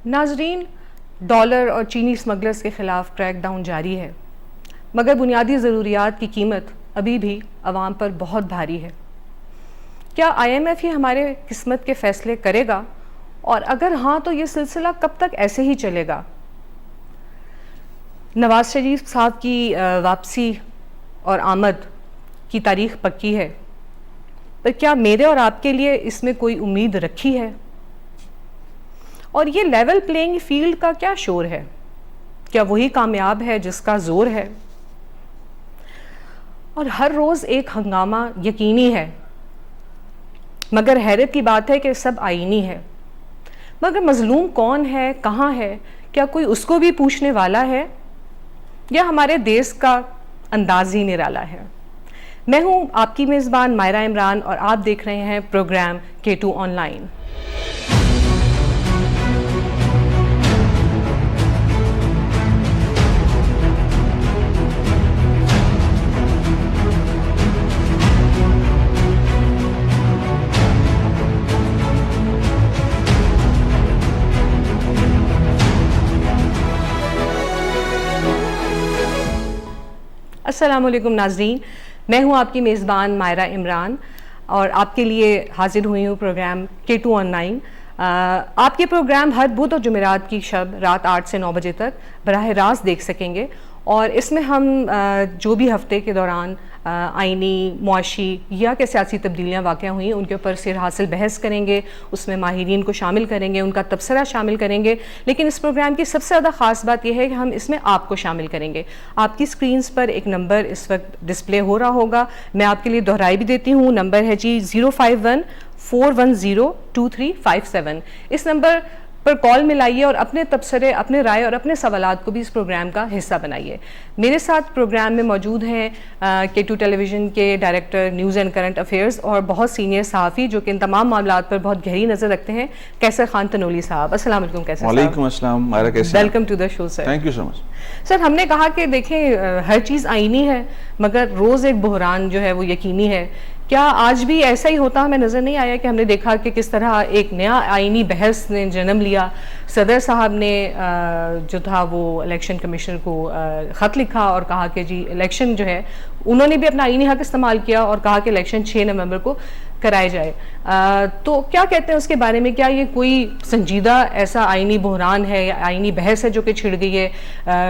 नाजरीन, डॉलर और चीनी स्मगलर्स के ख़िलाफ़ क्रैकडाउन जारी है, मगर बुनियादी ज़रूरियात की कीमत अभी भी आवाम पर बहुत भारी है। क्या IMF ही हमारे किस्मत के फ़ैसले करेगा, और अगर हाँ तो ये सिलसिला कब तक ऐसे ही चलेगा? नवाज शरीफ साहब की वापसी और आमद की तारीख़ पक्की है, पर क्या मेरे और आपके लिए इसमें कोई उम्मीद रखी है? और ये लेवल प्लेइंग फील्ड का क्या शोर है? क्या वही कामयाब है जिसका जोर है? और हर रोज़ एक हंगामा यकीनी है, मगर हैरत की बात है कि सब आईनी है। मगर मजलूम कौन है, कहाँ है? क्या कोई उसको भी पूछने वाला है, या हमारे देश का अंदाज ही निराला है? मैं हूँ आपकी मेज़बान मायरा इमरान और आप देख रहे हैं प्रोग्राम K2 ऑनलाइन। अस्सलामुअलैकुम नाज़रीन, मैं हूँ आपकी मेज़बान मायरा इमरान और आपके लिए हाजिर हुई हूँ प्रोग्राम K2 ऑनलाइन। आपके प्रोग्राम हर बुध और जुमेरात की शब रात 8 से 9 बजे तक बराह रास्त देख सकेंगे, और इसमें हम जो भी हफ्ते के दौरान आइनी, मुआशी या कि सियासी तब्दीलियाँ वाक़या हुई उनके ऊपर सिर हासिल बहस करेंगे, उसमें माहिरीन को शामिल करेंगे, उनका तबसरा शामिल करेंगे। लेकिन इस प्रोग्राम की सबसे ज़्यादा ख़ास बात यह है कि हम इसमें आपको शामिल करेंगे। आपकी स्क्रीन्स पर एक नंबर इस वक्त डिस्प्ले हो रहा होगा, मैं आपके लिए दोहराई भी देती हूँ। नंबर है जी 051-410-2357। इस नंबर पर कॉल मिलाइए और अपने तबसरे, अपने राय और अपने सवालात को भी इस प्रोग्राम का हिस्सा बनाइए। मेरे साथ प्रोग्राम में मौजूद हैं K2 टेलीविज़न के director news and current affairs और बहुत सीनियर सहाफ़ी जो कि इन तमाम मामलात पर बहुत गहरी नज़र रखते हैं, कैसर खान तनोली साहब। अस्सलाम वालेकुम कैसर साहब। वालेकुम अस्सलाम, मायरा कैसे? Welcome to the show sir. Thank you so much. Sir, हमने कहा कि देखें हर चीज़ आईनी है, मगर रोज़ एक बहरान जो है वो यकीनी है। क्या आज भी ऐसा ही होता हमें नज़र नहीं आया कि हमने देखा कि किस तरह एक नया आईनी बहस ने जन्म लिया? सदर साहब ने जो था वो इलेक्शन कमीशनर को ख़त लिखा और कहा कि जी इलेक्शन जो है, उन्होंने भी अपना आईनी हक इस्तेमाल किया और कहा कि इलेक्शन 6 नवंबर को कराए जाए। तो क्या कहते हैं उसके बारे में? क्या ये कोई संजीदा ऐसा आईनी बहरान है या आईनी बहस है जो कि छिड़ गई है?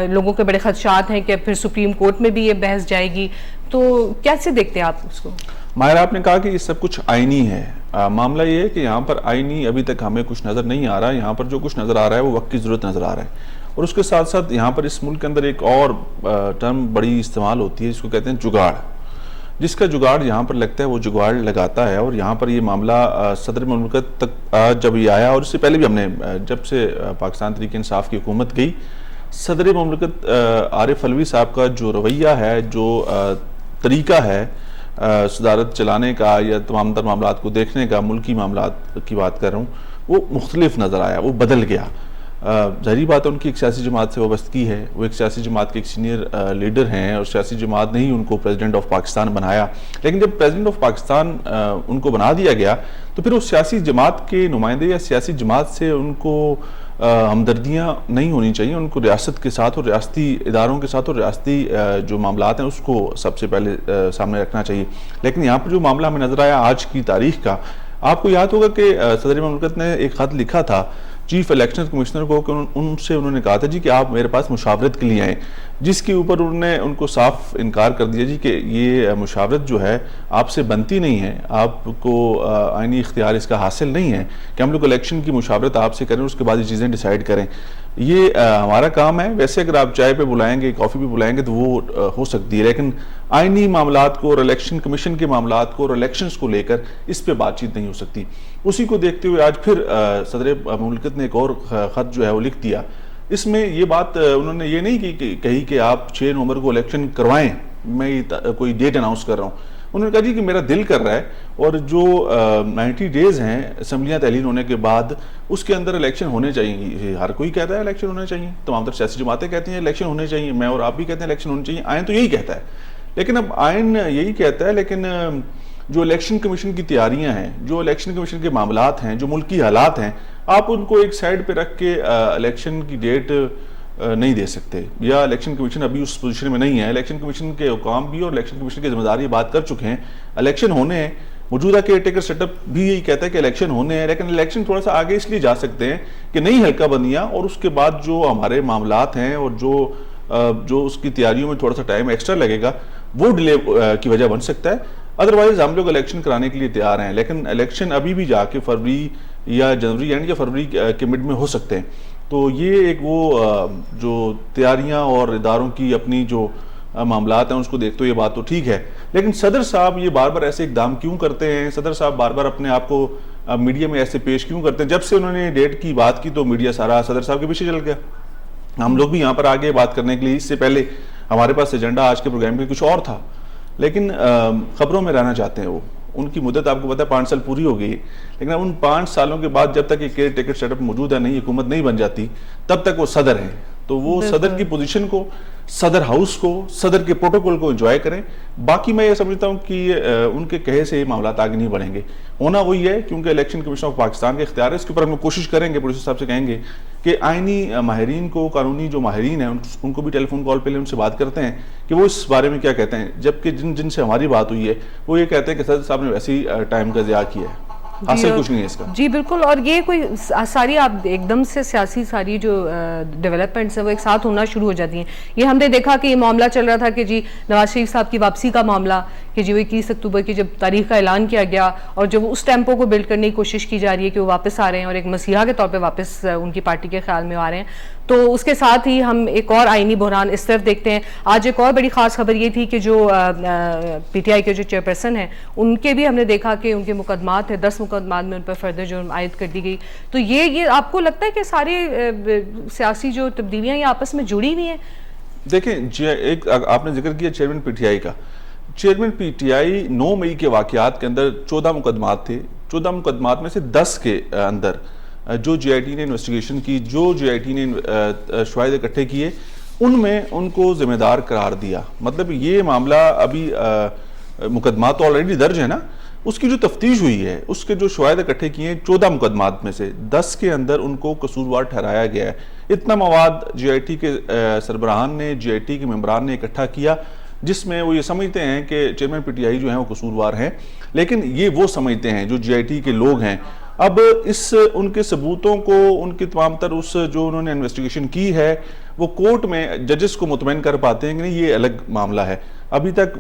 लोगों के बड़े खदशात हैं कि फिर सुप्रीम कोर्ट में भी ये बहस जाएगी, तो कैसे देखते हैं आप उसको? मायरा, आपने कहा कि ये सब कुछ आईनी है। मामला ये है कि यहाँ पर आईनी अभी तक हमें कुछ नज़र नहीं आ रहा है। यहाँ पर जो कुछ नज़र आ रहा है वो वक्त की ज़रूरत नज़र आ रहा है, और उसके साथ साथ यहाँ पर इस मुल्क के अंदर एक और टर्म बड़ी इस्तेमाल होती है जिसको कहते हैं जुगाड़। जिसका जुगाड़ यहाँ पर लगता है वो जुगाड़ लगाता है। और यहाँ पर ये मामला सदर मुमलिकत तक जब ये आया, और इससे पहले भी हमने जब से पाकिस्तान तहरीक इंसाफ की हुकूमत गई, सदर मुमलिकत आरिफ अलवी साहब का जो रवैया है, जो तरीका है सदारत चलाने का या तमाम तर मामलात को देखने का, मुल्की मामलात की बात कर रहा हूँ, वो मुख्तलिफ नज़र आया, वो बदल गया। ज़ाहिर बात है उनकी एक सियासी जमात से वाबस्तगी है, वो एक सियासी जमात के एक सीनियर लीडर हैं, और सियासी जमात ने ही उनको प्रेसिडेंट ऑफ पाकिस्तान बनाया। लेकिन जब प्रेसिडेंट ऑफ पाकिस्तान उनको बना दिया गया, तो फिर उस सियासी जमात के नुमाइंदे या सियासी जमात से उनको हमदर्दियाँ नहीं होनी चाहिए। उनको रियासत के साथ और रियासती इदारों के साथ और रियासती जो मामलात हैं उसको सबसे पहले सामने रखना चाहिए। लेकिन यहाँ पर जो मामला हमें नज़र आया आज की तारीख का, आपको याद होगा कि सदर मुमलिकत ने एक ख़त लिखा था चीफ इलेक्शन कमिश्नर को कि उनसे उन्होंने कहा था जी कि आप मेरे पास मुशावरत के लिए आएँ, जिसके ऊपर उन्होंने उनको साफ इनकार कर दिया जी कि ये मुशावरत जो है आपसे बनती नहीं है, आपको आईनी इख्तियार इसका हासिल नहीं है कि हम लोग इलेक्शन की मुशावरत आपसे करें, उसके बाद ये चीज़ें डिसाइड करें। ये हमारा काम है। वैसे अगर आप चाय पे बुलाएंगे, कॉफ़ी पे बुलाएंगे तो वो हो सकती है, लेकिन आईनी मामलात को और इलेक्शन कमीशन के मामलात को और इलेक्शंस को लेकर इस पे बातचीत नहीं हो सकती। उसी को देखते हुए आज फिर सदर मुमलिकत ने एक और ख़त जो है वो लिख दिया। इसमें ये बात उन्होंने ये नहीं कही कि आप 6 नवंबर को इलेक्शन करवाएं, मैं कोई डेट अनाउंस कर रहा हूँ। उन्होंने कहा जी कि मेरा दिल कर रहा है, और जो 90 डेज़ हैं असम्बलियाँ तहलील होने के बाद, उसके अंदर इलेक्शन होने चाहिए। हर कोई कहता है इलेक्शन होने चाहिए, तमाम तर सियासी जमातें कहती हैं इलेक्शन होने चाहिए, मैं और आप भी कहते हैं इलेक्शन होने चाहिए, आइन तो यही कहता है। लेकिन अब आइन यही कहता है, लेकिन जो इलेक्शन कमीशन की तैयारियां हैं, जो इलेक्शन कमीशन के मामलात हैं, जो मुल्की हालात हैं, आप उनको एक साइड पे रख के इलेक्शन की डेट नहीं दे सकते, या इलेक्शन कमीशन अभी उस पोजीशन में नहीं है। इलेक्शन कमीशन के हुकाम भी और इलेक्शन कमीशन की जिम्मेदारी बात कर चुके हैं, इलेक्शन होने हैं। मौजूदा केयर टेकर सेटअप भी यही कहता है कि इलेक्शन होने हैं, लेकिन इलेक्शन थोड़ा सा आगे इसलिए जा सकते हैं कि नई हल्का बंदियाँ और उसके बाद जो हमारे मामलात हैं और जो उसकी तैयारियों में थोड़ा सा टाइम एक्स्ट्रा लगेगा, वो डिले की वजह बन सकता है। अदरवाइज हम लोग इलेक्शन कराने के लिए तैयार हैं, लेकिन इलेक्शन अभी भी जाके फरवरी या जनवरी एंड या फरवरी के मिड में हो सकते हैं। तो ये एक वो जो तैयारियां और इदारों की अपनी जो मामलात हैं उसको देखते हुए ये बात तो ठीक है, लेकिन सदर साहब ये बार बार ऐसे इकदाम क्यों करते हैं? सदर साहब बार बार अपने आप को मीडिया में ऐसे पेश क्यों करते हैं? जब से उन्होंने डेट की बात की तो मीडिया सारा सदर साहब के पीछे चल गया। हम लोग भी यहाँ पर आगे बात करने के लिए, इससे पहले हमारे पास एजेंडा आज के प्रोग्राम में कुछ और था, लेकिन खबरों में रहना चाहते हैं वो। उनकी मुद्दत आपको पता है 5 साल पूरी हो गई, लेकिन अब उन 5 सालों के बाद जब तक ये केयर टेकर सेटअप मौजूद है, नहीं हुकूमत नहीं बन जाती, तब तक वो सदर हैं। तो वो सदर की पोजीशन को, सदर हाउस को, सदर के प्रोटोकॉल को एंजॉय करें। बाकी मैं ये समझता हूँ कि उनके कहे से मामला आगे नहीं बढ़ेंगे। होना वही है, क्योंकि इलेक्शन कमीशन ऑफ पाकिस्तान के इख्तियार है, इसके ऊपर हम कोशिश करेंगे, प्रोड्यूसर साहब से कहेंगे कि आईनी माहिरीन को, कानूनी जो माहिरीन हैं उनको भी टेलीफोन कॉल पे उनसे बात करते हैं कि वो इस बारे में क्या कहते हैं। जबकि जिनसे हमारी बात हुई है वो ये कहते हैं कि सदर साहब ने वैसे ही टाइम का ज़िया किया है, हासिल कुछ नहीं है इसका। जी बिल्कुल, और ये कोई सारी आप एकदम से सियासी सारी जो डेवलपमेंट्स है वो एक साथ होना शुरू हो जाती हैं। ये हमने देखा कि ये मामला चल रहा था कि जी नवाज शरीफ साहब की वापसी का मामला, कि जी वो 21 अक्टूबर की जब तारीख का ऐलान किया गया और जब उस टेम्पो को बिल्ड करने की कोशिश की जा रही है कि वो वापस आ रहे हैं और एक मसीहा के तौर पर वापस उनकी पार्टी के ख्याल में आ रहे हैं, तो उसके साथ ही हम एक और आईनी बहरान इस तरफ देखते हैं। आज एक और बड़ी खास खबर ये थी कि जो पीटीआई के जो चेयरपर्सन हैं उनके भी हमने देखा कि उनके मुकदमात है, 10 मुकदमात में उन पर फर्दर जुर्म आयद कर दी गई। तो ये आपको लगता है कि सारी सियासी जो तब्दीलियां ये आपस में जुड़ी हुई हैं? देखें, एक आपने जिक्र किया चेयरमैन पीटीआई का। चेयरमैन पीटीआई 9 मई के वाकयात के अंदर 14 मुकदमात थे। 14 मुकदमात में से 10 के अंदर जो जीआईटी ने इन्वेस्टिगेशन की, जो जीआईटी ने शवाहिद इकट्ठे किए, उनमें उनको जिम्मेदार करार दिया। मतलब ये मामला अभी मुकदमात तो ऑलरेडी दर्ज है ना, उसकी जो तफ्तीश हुई है, उसके जो शवाहिद इकट्ठे किए हैं 14 मुकदमात में से 10 के अंदर उनको कसूरवार ठहराया गया है। इतना मवाद जीआईटी के सरबराहान ने, जीआईटी के मेंबरान ने इकट्ठा किया, जिसमें वो ये समझते हैं कि चेयरमैन पीटीआई जो हैं वो कसूरवार हैं, लेकिन ये वो समझते हैं जो जीआईटी के लोग हैं। अब इस उनके सबूतों को, उनकी तमाम तर उस जो उन्होंने इन्वेस्टिगेशन की है, वो कोर्ट में जजेस को मुतमईन कर पाते हैं कि नहीं, ये अलग मामला है। अभी तक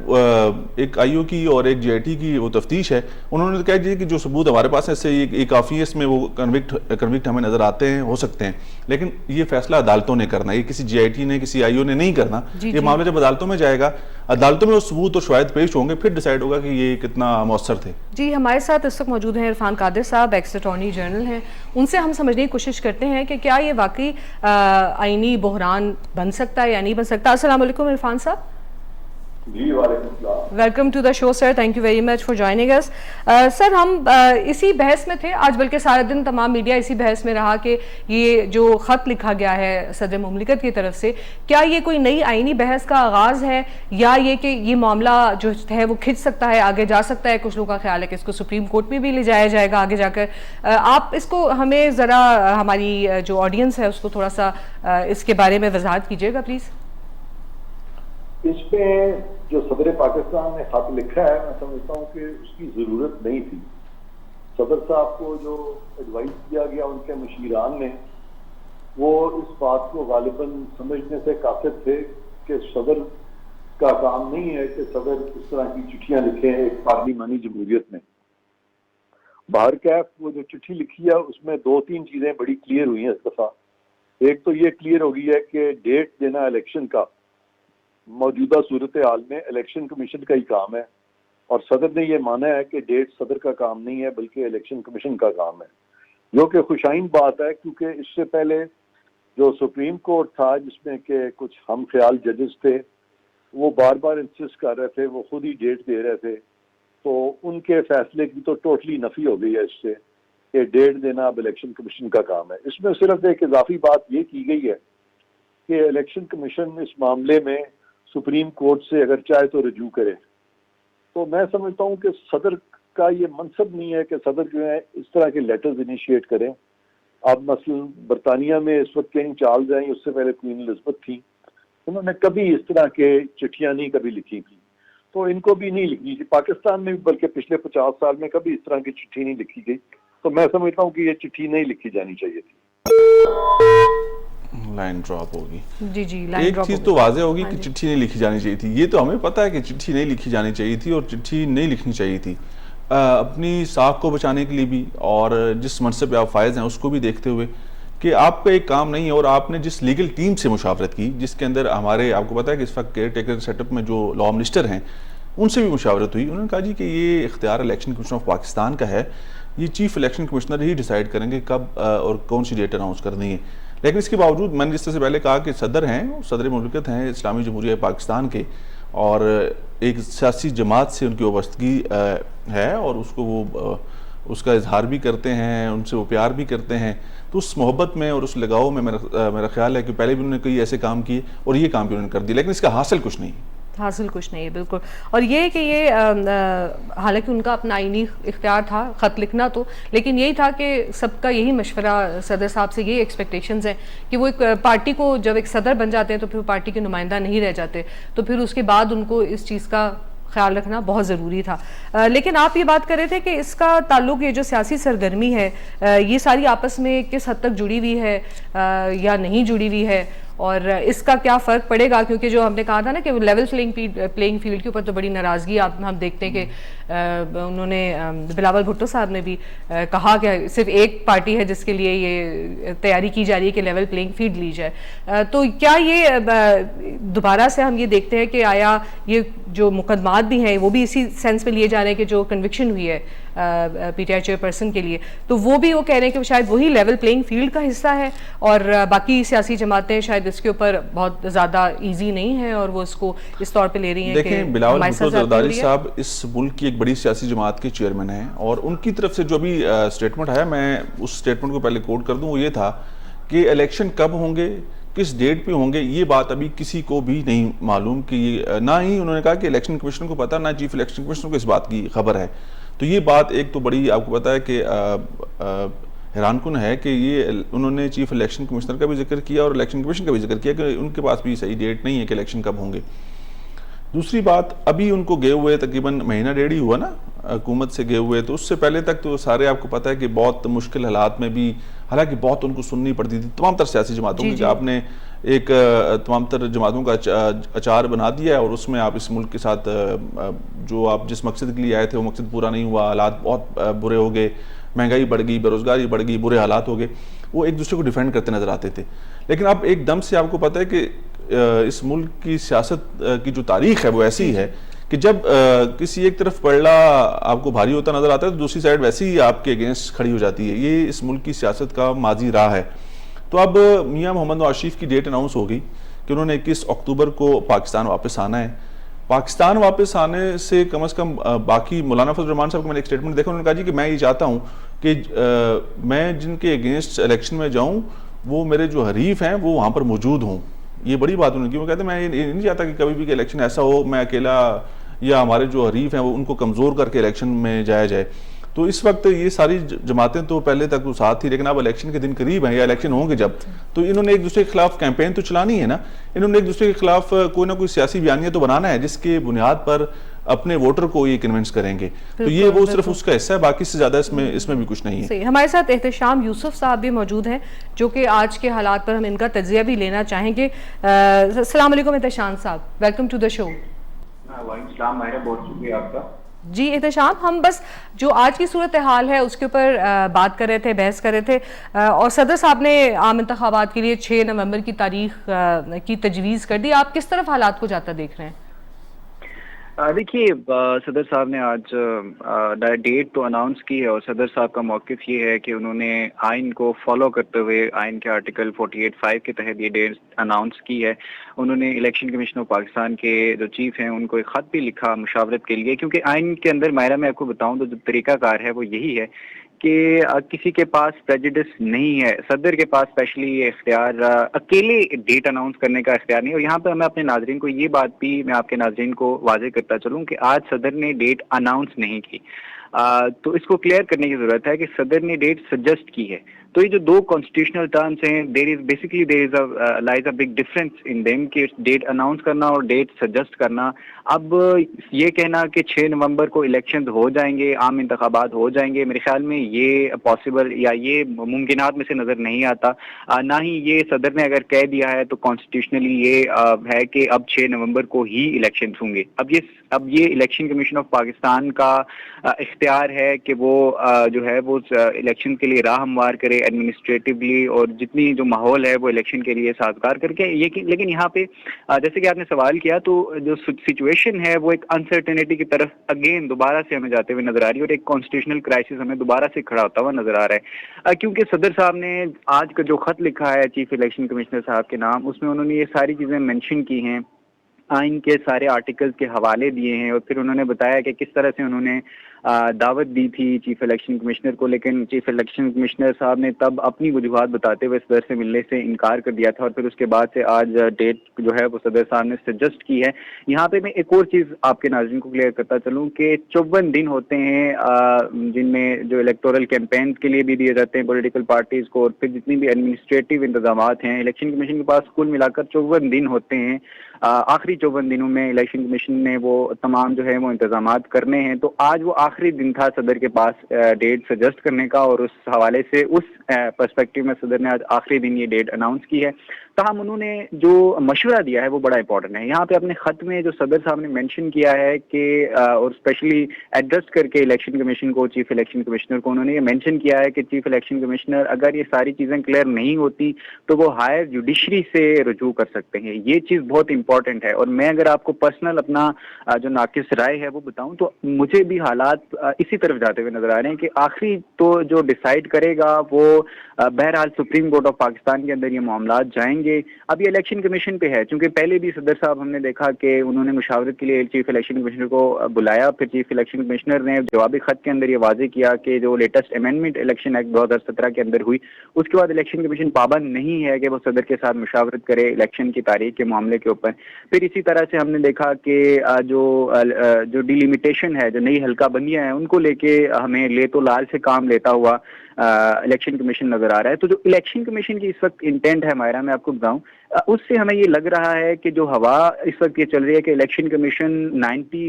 एक आईओ की और एक जीआईटी की वो तफ्तीश है। उन्होंने कहा जी कि जो सबूत हमारे पास है इससे ये काफ़ी है, इसमें वो कन्विक्ट हमें नज़र आते हैं, हो सकते हैं, लेकिन ये फैसला अदालतों ने करना, ये किसी जीआईटी ने, किसी आईओ ने नहीं करना। ये मामला जब अदालतों में जाएगा, अदालतों में वो सबूत और शवाहिद पेश होंगे, फिर डिसाइड होगा कि ये कितना मौसर थे। जी, हमारे साथ इस वक्त मौजूद हैं इरफान कादिर साहब, एक्स अटॉर्नी जनरल हैं। उनसे हम समझने की कोशिश करते हैं कि क्या ये वाकई आईनी बहरान बन सकता है या नहीं बन सकता। अस्सलाम वालेकुम इरफान साहब। जी, वालेकुम सलाम। Welcome to the show sir, thank you very much for joining us. Sir, हम इसी बहस में थे आज, बल्कि सारा दिन तमाम मीडिया इसी बहस में रहा कि ये जो ख़त लिखा गया है सदर मुमलिकत की तरफ से, क्या ये कोई नई आईनी बहस का आगाज़ है, या ये कि ये मामला जो है वो खिंच सकता है, आगे जा सकता है? कुछ लोगों का ख्याल है कि इसको सुप्रीम कोर्ट में भी ले जाया जाएगा आगे जाकर। आप इसको हमें ज़रा, हमारी जो ऑडियंस है उसको थोड़ा सा इसके बारे में वजाहत कीजिएगा प्लीज़। इसमें जो सदर पाकिस्तान ने खत लिखा है, मैं समझता हूँ कि उसकी जरूरत नहीं थी। सदर साहब को जो एडवाइस दिया गया उनके मुशीरान ने, वो इस बात को गालिबन समझने से काफिर थे कि सदर का काम नहीं है कि सदर इस तरह की चिट्ठियां लिखे एक पार्लिमानी जमहूरियत में। बाहर कैफ वो जो चिट्ठी लिखी है उसमें 2-3 चीजें बड़ी क्लियर हुई हैं इस दफा। एक तो ये क्लियर हो गई है कि डेट देना इलेक्शन का मौजूदा सूरत हाल में इलेक्शन कमीशन का ही काम है, और सदर ने यह माना है कि डेट सदर का काम नहीं है बल्कि इलेक्शन कमीशन का काम है, जो कि खुशाइन बात है, क्योंकि इससे पहले जो सुप्रीम कोर्ट था जिसमें के कुछ हम ख्याल जजेस थे, वो बार बार इंसिस्ट कर रहे थे, वो खुद ही डेट दे रहे थे, तो उनके फैसले की तो टोटली नफी हो गई है इससे कि डेट देना अब इलेक्शन कमीशन का काम है। इसमें सिर्फ एक इजाफी बात ये की गई है कि इलेक्शन कमीशन इस मामले में सुप्रीम कोर्ट से अगर चाहे तो रजू करे, तो मैं समझता हूँ कि सदर का ये मनसब नहीं है कि सदर जो है इस तरह के लेटर्स इनिशिएट करें। अब मसलन बरतानिया में इस वक्त किंग चार्ल्स हैं, उससे पहले क्वीन एलिजाबेथ थी, उन्होंने कभी इस तरह के चिट्ठियां नहीं कभी लिखी थी, तो इनको भी नहीं लिखनी थी। पाकिस्तान में भी बल्कि पिछले 50 साल में कभी इस तरह की चिट्ठी नहीं लिखी गई, तो मैं समझता हूँ कि ये चिट्ठी नहीं लिखी जानी चाहिए थी। लाइन ड्रॉप होगी। जी जी, लाइन एक ड्रॉप चीज हो तो गई। वाजह होगी हाँ कि जी। चिट्ठी नहीं लिखी जानी चाहिए थी, ये तो हमें पता है कि चिट्ठी नहीं लिखी जानी चाहिए थी और चिट्ठी नहीं लिखनी चाहिए थी, अपनी साख को बचाने के लिए भी और जिस मनसब पे आप फायज हैं उसको भी देखते हुए कि आपका एक काम नहीं है। और आपने जिस लीगल टीम से मुशावरत की, जिसके अंदर हमारे, आपको पता है कि इस वक्त केयर टेकर सेटअप में जो लॉ मिनिस्टर हैं उनसे भी मुशावरत हुई, उन्होंने कहा जी कि ये इख्तियार इलेक्शन कमीशन ऑफ पाकिस्तान का है, ये चीफ इलेक्शन कमिश्नर ही डिसाइड करेंगे कब और कौन सी डेट अनाउंस करनी है। लेकिन इसके बावजूद मैंने जिस तरह से पहले कहा कि सदर हैं, सदर मुमलिकत हैं इस्लामी जमहूरिया पाकिस्तान के, और एक सियासी जमात से उनकी वाबस्तगी है और उसको वो उसका इजहार भी करते हैं, उनसे वो प्यार भी करते हैं, तो उस मोहब्बत में और उस लगाव में मेरा ख्याल है कि पहले भी उन्होंने कई ऐसे काम किए और ये काम भी उन्होंने कर दिए, लेकिन इसका हासिल कुछ नहीं। हासिल कुछ नहीं है, बिल्कुल। और ये कि ये हालांकि उनका अपना आईनी इख्तियार था ख़त लिखना, तो लेकिन यही था कि सबका यही मशवरा सदर साहब से, यही एक्सपेक्टेशंस हैं कि वो एक पार्टी को जब एक सदर बन जाते हैं तो फिर पार्टी के नुमाइंदा नहीं रह जाते, तो फिर उसके बाद उनको इस चीज़ का ख्याल रखना बहुत ज़रूरी था। लेकिन आप ये बात कर रहे थे कि इसका ताल्लुक, ये जो सियासी सरगर्मी है, ये सारी आपस में किस हद तक जुड़ी हुई है या नहीं जुड़ी हुई है, और इसका क्या फ़र्क पड़ेगा, क्योंकि जो हमने कहा था ना कि लेवल प्लेइंग फील्ड के ऊपर तो बड़ी नाराज़गी हम देखते हैं कि उन्होंने बिलावल भुट्टो साहब ने भी कहा कि सिर्फ एक पार्टी है जिसके लिए ये तैयारी की जा रही है कि लेवल प्लेइंग फील्ड ली जाए। तो क्या ये दोबारा से हम ये देखते हैं कि आया ये जो मुकदमात भी हैं वो भी इसी सेंस में लिए जा रहे हैं कि जो कन्विक्शन हुई है पीटीआई चेयरपर्सन के लिए, तो वो भी वो कह रहे हैं कि शायद वही लेवल प्लेइंग फील्ड का हिस्सा है और बाकी सियासी जमातें शायद इसके ऊपर बहुत ज़्यादा इजी नहीं है और वो इसको इस तौर पे ले रही हैं। देखें, बिलावल भुट्टो जरदारी साहब इस मुल्क की एक बड़ी सियासी जमात के चेयरमैन हैं और उनकी तरफ से जो भी स्टेटमेंट आया, मैं उस स्टेटमेंट को पहले कोट कर दूं, वो ये था कि इलेक्शन कब होंगे, किस डेट पे होंगे, ये बात अभी किसी को भी नहीं मालूम, कि ना ही उन्होंने कहा कि इलेक्शन कमीशन को पता, ना चीफ इलेक्शन कमिश्नर को इस बात की खबर है। तो ये बात एक तो बड़ी, आपको पता है कि हैरानकुन है कि ये उन्होंने चीफ इलेक्शन कमिश्नर का भी जिक्र किया और इलेक्शन कमीशन का भी जिक्र किया कि उनके पास भी सही डेट नहीं है कि इलेक्शन कब होंगे। दूसरी बात, अभी उनको गए हुए तकरीबन महीना डेढ़ ही हुआ ना हुकूमत से गए हुए, तो उससे पहले तक तो सारे आपको पता है कि बहुत मुश्किल हालात में भी, हालांकि बहुत उनको सुननी पड़ती थी तमाम तर सियासी जमातों की, कि आपने एक तमाम तर जमातों का अचार बना दिया है और उसमें आप इस मुल्क के साथ जो आप जिस मकसद के लिए आए थे वो मकसद पूरा नहीं हुआ, हालात बहुत बुरे हो गए, महंगाई बढ़ गई, बेरोजगारी बढ़ गई, बुरे हालात हो गए, वो एक दूसरे को डिफेंड करते नजर आते थे। लेकिन अब एकदम से आपको पता है कि इस मुल्क की सियासत की जो तारीख है वो ऐसी है कि जब किसी एक तरफ पलड़ा आपको भारी होता नजर आता है तो दूसरी साइड वैसे ही आपके अगेंस्ट खड़ी हो जाती है। ये इस मुल्क की सियासत का माजी रहा है। तो अब मियां मोहम्मद आशिफ की डेट अनाउंस हो गई कि उन्होंने 21 अक्टूबर को पाकिस्तान वापस आना है। पाकिस्तान वापस आने से कम बाकी मौलाना फजल रहमान साहब को मैंने एक स्टेटमेंट देखा, उन्होंने कहा जी कि मैं ये चाहता हूँ कि मैं जिनके अगेंस्ट इलेक्शन में जाऊँ वो मेरे जो हरीफ हैं वो वहाँ पर मौजूद हों। ये बड़ी बात उन्होंने की। वो कहते मैं ये नहीं चाहता कि कभी भी इलेक्शन ऐसा हो मैं अकेला या हमारे जो हरीफ हैं वो उनको कमज़ोर करके इलेक्शन में जाया जाए। तो इस वक्त ये सारी जमातें तो पहले तक तो साथ थी, लेकिन अब इलेक्शन के दिन करीब हैं या इलेक्शन होंगे जब, तो इन्होंने एक दूसरे के खिलाफ कैंपेन तो चलानी है ना, इन्होंने एक दूसरे के खिलाफ कोई ना कोई सियासी बयानिया तो बनाना है जिसके बुनियाद पर अपने वोटर को ये कन्विंस करेंगे। तो ये वो सिर्फ उसका हिस्सा है, बाकी से ज्यादा इसमें भी कुछ नहीं है। हमारे साथ एहतशाम यूसुफ साहब भी मौजूद हैं जो कि आज के हालात पर हम इनका तज्जिया भी लेना चाहेंगे। अस्सलाम वालेकुम एहतशाम साहब, वेलकम टू द शो। वालेकुम माहिरा, बहुत शुक्रिया आपका। जी एहतशाम, हम बस जो आज की सूरत हाल है उसके ऊपर बात कर रहे थे, बहस कर रहे थे, और सदर साहब ने आम इंतखाबात के लिए 6 नवंबर की तारीख की तजवीज़ कर दी। आप किस तरफ हालात को जाता देख रहे हैं? देखिए, सदर साहब ने आज डेट तो अनाउंस की है और सदर साहब का मौक़िफ़ ये है कि उन्होंने आइन को फॉलो करते हुए आइन के आर्टिकल 48(5) के तहत ये डेट अनाउंस की है। उन्होंने इलेक्शन कमीशन ऑफ पाकिस्तान के जो चीफ हैं उनको एक ख़त भी लिखा मुशावरत के लिए, क्योंकि आइन के अंदर मायरा मैं आपको बताऊं तो जो तरीक़ाकार है वो यही है कि किसी के पास प्रेजुडिस नहीं है, सदर के पास स्पेशली ये इख्तियार अकेले डेट अनाउंस करने का इख्तियार नहीं। और यहाँ पे मैं अपने नाजरीन को ये बात भी मैं आपके नाजरीन को वाजे करता चलूँ कि आज सदर ने डेट अनाउंस नहीं की, तो इसको क्लियर करने की जरूरत है कि सदर ने डेट सजेस्ट की है। तो ये जो दो कॉन्स्टिट्यूशनल टर्म्स हैं, there is lies a big difference in them कि डेट अनाउंस करना और डेट सजेस्ट करना। अब ये कहना कि 6 नवंबर को इलेक्शन हो जाएंगे, आम इंतखाबात हो जाएंगे, मेरे ख्याल में ये पॉसिबल या ये मुमकिनात में से नजर नहीं आता। ना ही ये सदर ने अगर कह दिया है तो कॉन्स्टिट्यूशनली ये है कि अब 6 नवंबर को ही इलेक्शन होंगे। अब ये इलेक्शन कमीशन ऑफ पाकिस्तान का इख्तियार है कि वो जो है वो इलेक्शन के लिए राह हमवार करे एडमिनिस्ट्रेटिवली, और जितनी जो माहौल है वो इलेक्शन के लिए साजगार करके ये। लेकिन यहाँ पे जैसे कि आपने सवाल किया, तो जो सिचुएशन है वो एक अनसर्टेनिटी की तरफ अगेन दोबारा से हमें जाते हुए नजर आ रही है, और एक कॉन्स्टिट्यूशनल क्राइसिस हमें दोबारा से खड़ा होता हुआ नजर आ रहा है। क्योंकि सदर साहब ने आज का जो खत लिखा है चीफ इलेक्शन कमिश्नर साहब के नाम, उसमें उन्होंने ये सारी चीजें मेंशन की हैं, आइन के सारे आर्टिकल्स के हवाले दिए हैं, और फिर उन्होंने बताया कि किस तरह से उन्होंने दावत दी थी चीफ इलेक्शन कमिश्नर को, लेकिन चीफ इलेक्शन कमिश्नर साहब ने तब अपनी वजूहात बताते हुए सदर से मिलने से इनकार कर दिया था, और फिर उसके बाद से आज डेट जो है वो सदर साहब ने सजेस्ट की है। यहाँ पे मैं एक और चीज़ आपके नाज़रीन को क्लियर करता चलूँ कि 54 दिन होते हैं जिनमें जो इलेक्टोरल कैंपेन के लिए भी दिए जाते हैं पॉलिटिकल पार्टीज़ को, और फिर जितनी भी एडमिनिस्ट्रेटिव इंतजामात हैं इलेक्शन कमीशन के पास कुल मिलाकर 54 दिन होते हैं। आखिरी 54 दिनों में इलेक्शन कमीशन ने वो तमाम जो है वो इंतजामात करने हैं। तो आज वो आखिरी दिन था सदर के पास डेट सजेस्ट करने का, और उस हवाले से उस पर्सपेक्टिव में सदर ने आज आखिरी दिन ये डेट अनाउंस की है। ताहम उन्होंने जो मशवरा दिया है वो बड़ा इंपॉर्टेंट है। यहाँ पे अपने खत में जो सदर साहब ने मेंशन किया है कि और स्पेशली एड्रेस करके इलेक्शन कमीशन को, चीफ इलेक्शन कमिश्नर को, उन्होंने ये मेंशन किया है कि चीफ इलेक्शन कमिश्नर अगर ये सारी चीज़ें क्लियर नहीं होती तो वो हायर जुडिशरी से रजू कर सकते हैं। ये चीज़ बहुत इंपॉर्टेंट है। और मैं अगर आपको पर्सनल अपना जो नाकिस राय है वो बताऊं तो मुझे भी हालात इसी तरफ जाते हुए नजर आ रहे हैं कि आखिरी तो जो डिसाइड करेगा वो बहरहाल सुप्रीम कोर्ट ऑफ पाकिस्तान के अंदर ये मामला जाएंगे। अब ये इलेक्शन कमीशन पे है, क्योंकि पहले भी सदर साहब हमने देखा कि उन्होंने मुशावरत के लिए चीफ इलेक्शन कमिश्नर को बुलाया, फिर चीफ इलेक्शन कमिश्नर ने जवाबी खत के अंदर ये वाजे किया कि जो लेटेस्ट अमेंडमेंट इलेक्शन एक्ट 2017 के अंदर हुई उसके बाद इलेक्शन कमीशन पाबंद नहीं है कि वो सदर के साथ मुशावरत करे इलेक्शन की तारीख के मामले के ऊपर। फिर इसी तरह से हमने देखा कि जो डिलिमिटेशन है, जो नई हल्का बंदियां हैं, उनको लेके हमें ले तो लाल से काम लेता हुआ इलेक्शन कमीशन नजर आ रहा है। तो जो इलेक्शन कमीशन की इस वक्त इंटेंट है मायरा, मैं आपको बताऊं, उससे हमें ये लग रहा है कि जो हवा इस वक्त ये चल रही है कि election commission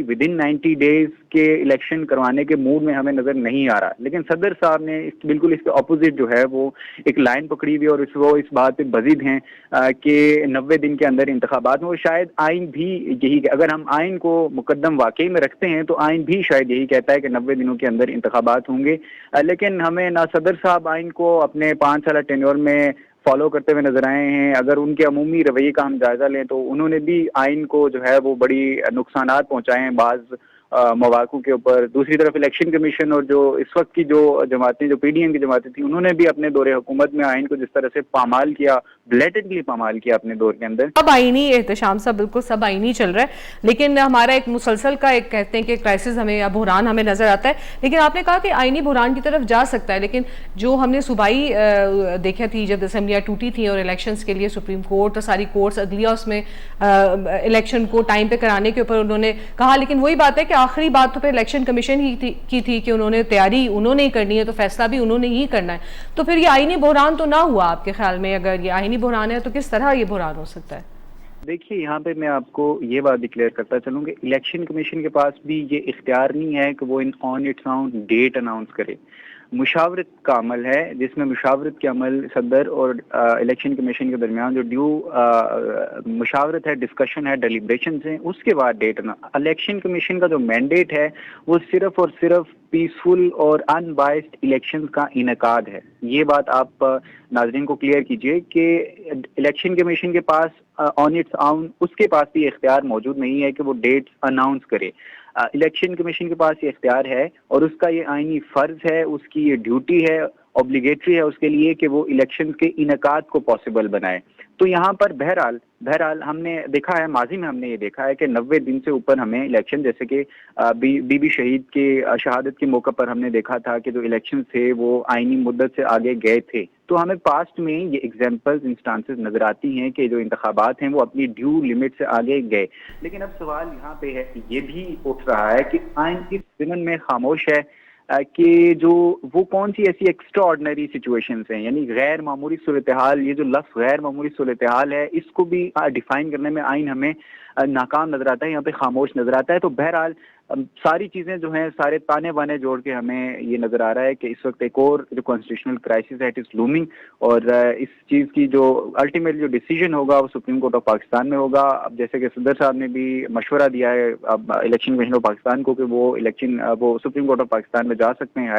with in 90 days के इलेक्शन करवाने के मूड में हमें नजर नहीं आ रहा। लेकिन सदर साहब ने बिल्कुल इसके ऑपोजिट जो है वो एक लाइन पकड़ी हुई, और वो इस बात पे बजिद हैं कि 90 दिन के अंदर इंतखाबात में, और शायद आइन भी यही, अगर हम आइन को मुकद्दम वाकई में रखते हैं तो आइन भी शायद यही कहता है कि 90 दिनों के अंदर इंतखाबात होंगे। लेकिन हमें ना सदर साहब आइन को अपने 5 साल टेन्योर में फॉलो करते हुए नजर आए हैं। अगर उनके अमूमी रवैये का हम जायजा लें तो उन्होंने भी आइन को जो है वो बड़ी नुकसानात पहुंचाए हैं बाज मौक़ों के ऊपर। दूसरी तरफ इलेक्शन कमीशन और जो इस वक्त की जो जमातें, जो पीडीएम की जमातें थी, उन्होंने भी अपने दौरे हुकूमत में आइन को जिस तरह से पामाल किया, ब्लेटेंटली पामाल किया अपने दौर के अंदर। सब आईनी एहतशाम सब बिल्कुल सब आईनी चल रहा है, लेकिन हमारा एक मुसलसल का एक कहते हैं कि क्राइसिस हमें या बुहरान हमें नजर आता है। लेकिन आपने कहा कि आईनी बुहरान की तरफ जा सकता है, लेकिन जो हमने सूबाई देखा थी जब असेंबलियाँ टूटी थी और इलेक्शंस के लिए सुप्रीम कोर्ट और सारी कोर्ट्स अदलिया उसमें इलेक्शन को टाइम पे कराने के ऊपर उन्होंने कहा, लेकिन वही बात है कि आखिरी बात तो फिर इलेक्शन कमीशन ही की थी कि उन्होंने तैयारी उन्होंने ही करनी है, तो फैसला भी उन्होंने ही करना है। तो फिर ये आईनी बुहरान तो ना हुआ आपके ख्याल में? अगर ये आईनी बुहरान है तो किस तरह ये बुहरान हो सकता है? देखिए, यहाँ पे मैं आपको ये बात डिक्लेयर करता चलूँ कि इलेक्शन कमीशन के पास भी ये इख्तियार नहीं है कि वो on its own date announce करे। मुशावरत का अमल है जिसमें मुशावरत के अमल सदर और इलेक्शन कमीशन के दरमियान जो ड्यू मुशावरत है, डिस्कशन है, डेलिब्रेशन है, उसके बाद डेट इलेक्शन कमीशन का जो मैंडेट है वो सिर्फ और सिर्फ पीसफुल और अनबाइस्ड इलेक्शन का इनकाद है। ये बात आप नाजरीन को क्लियर कीजिए कि इलेक्शन कमीशन के पास ऑन इट्स ओन उसके पास भी इख्तियार मौजूद नहीं है कि वो डेट्स अनाउंस करे। इलेक्शन कमीशन के पास ये इख्तियार है और उसका ये आईनी फर्ज है, उसकी ये ड्यूटी है ऑब्लिगेटरी है उसके लिए कि वो इलेक्शन के इनेकाद को पॉसिबल बनाए। तो यहाँ पर बहरहाल हमने देखा है, माजी में हमने ये देखा है कि 90 दिन से ऊपर हमें इलेक्शन, जैसे कि बीबी शहीद के शहादत के मौके पर हमने देखा था कि जो इलेक्शन थे वो आईनी मुद्दत से आगे गए थे। तो हमें पास्ट में ये एग्जाम्पल्स, इंस्टांसेस नजर आती हैं कि जो इंतखाबात हैं वो अपनी ड्यू लिमिट से आगे गए। लेकिन अब सवाल यहाँ पे है, ये भी उठ रहा है कि आइन इस ज़िमन में खामोश है कि जो वो कौन सी ऐसी एक्स्ट्रा ऑर्डिनरी सिचुएशंस हैं, यानी गैर मामूली सूरत हाल। ये जो लफ्ज़ गैर मामूली सूरत हाल है, इसको भी डिफाइन करने में आइन हमें नाकाम नजर आता है, यहाँ पे खामोश नजर आता है। तो बहरहाल सारी चीजें जो हैं, सारे ताने बाने जोड़ के हमें ये नजर आ रहा है कि इस वक्त एक और जो कॉन्स्टिट्यूशनल क्राइसिस है इट इज लूमिंग, और इस चीज की जो अल्टीमेट जो डिसीजन होगा वो सुप्रीम कोर्ट ऑफ पाकिस्तान में होगा। अब जैसे कि सदर साहब ने भी मशवरा दिया है अब इलेक्शन कमीशन ऑफ पाकिस्तान को कि वो सुप्रीम कोर्ट ऑफ पाकिस्तान में जा सकते हैं,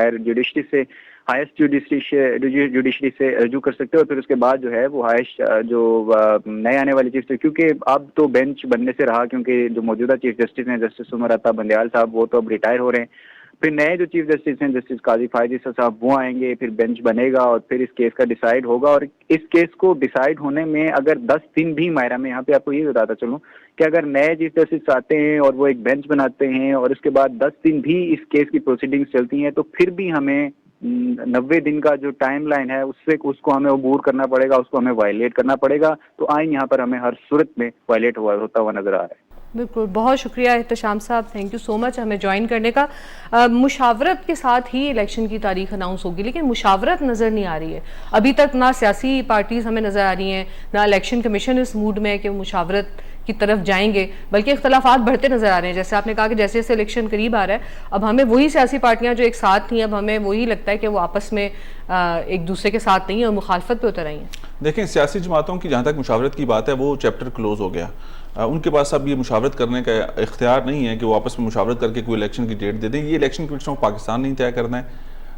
हाईएस्ट जुडिशरी से रजू कर सकते हो, और फिर उसके बाद जो है वो हाईएस्ट जो नए आने वाली चीफ, क्योंकि अब तो बेंच बनने से रहा, क्योंकि जो मौजूदा चीफ जस्टिस हैं जस्टिस उमर अता बंदयाल साहब वो तो अब रिटायर हो रहे हैं। फिर नए जो चीफ जस्टिस हैं जस्टिस काजी फायद ईसा साहब वो आएंगे, फिर बेंच बनेगा और फिर इस केस का डिसाइड होगा। और इस केस को डिसाइड होने में अगर 10 दिन भी, मायरा में यहाँ पे आपको ये बताता चलूँ कि अगर नए चीफ जस्टिस आते हैं और वो एक बेंच बनाते हैं और उसके बाद 10 दिन भी इस केस की प्रोसीडिंग्स चलती हैं, तो फिर भी हमें 90 दिन का जो टाइम लाइन है उसको हमें अबूर करना पड़ेगा, उसको हमें वायलेट करना पड़ेगा। तो आइन यहाँ पर हमें हर सूरत में वायलेट होता हुआ नजर आ रहा है। बिल्कुल, बहुत शुक्रिया एहतशाम साहब, थैंक यू सो मच हमें ज्वाइन करने का। मुशावरत के साथ ही इलेक्शन की तारीख अनाउंस होगी, लेकिन मुशावरत नज़र नहीं आ रही है अभी तक। ना सियासी पार्टीज़ हमें नज़र आ रही हैं, ना इलेक्शन कमीशन इस मूड में है कि मुशावरत की तरफ जाएंगे, बल्कि इख्तलाफात बढ़ते नज़र आ रहे हैं। जैसे आपने कहा कि जैसे जैसे इलेक्शन करीब आ रहा है, अब हमें वही सियासी पार्टियाँ जो एक साथ थी, अब हमें वही लगता है कि वो आपस में एक दूसरे के साथ नहीं है और मुखालफत पे उतर आई हैं। देखें, सियासी जमातों की जहाँ तक मुशावरत की बात है वो चैप्टर क्लोज हो गया। उनके पास अब ये मुशावरत करने का इख्तियार नहीं है कि वो आपस में मुशावरत करके कोई इलेक्शन की डेट दे दें। ये इलेक्शन कमीशन ऑफ पाकिस्तान नहीं तय करना है।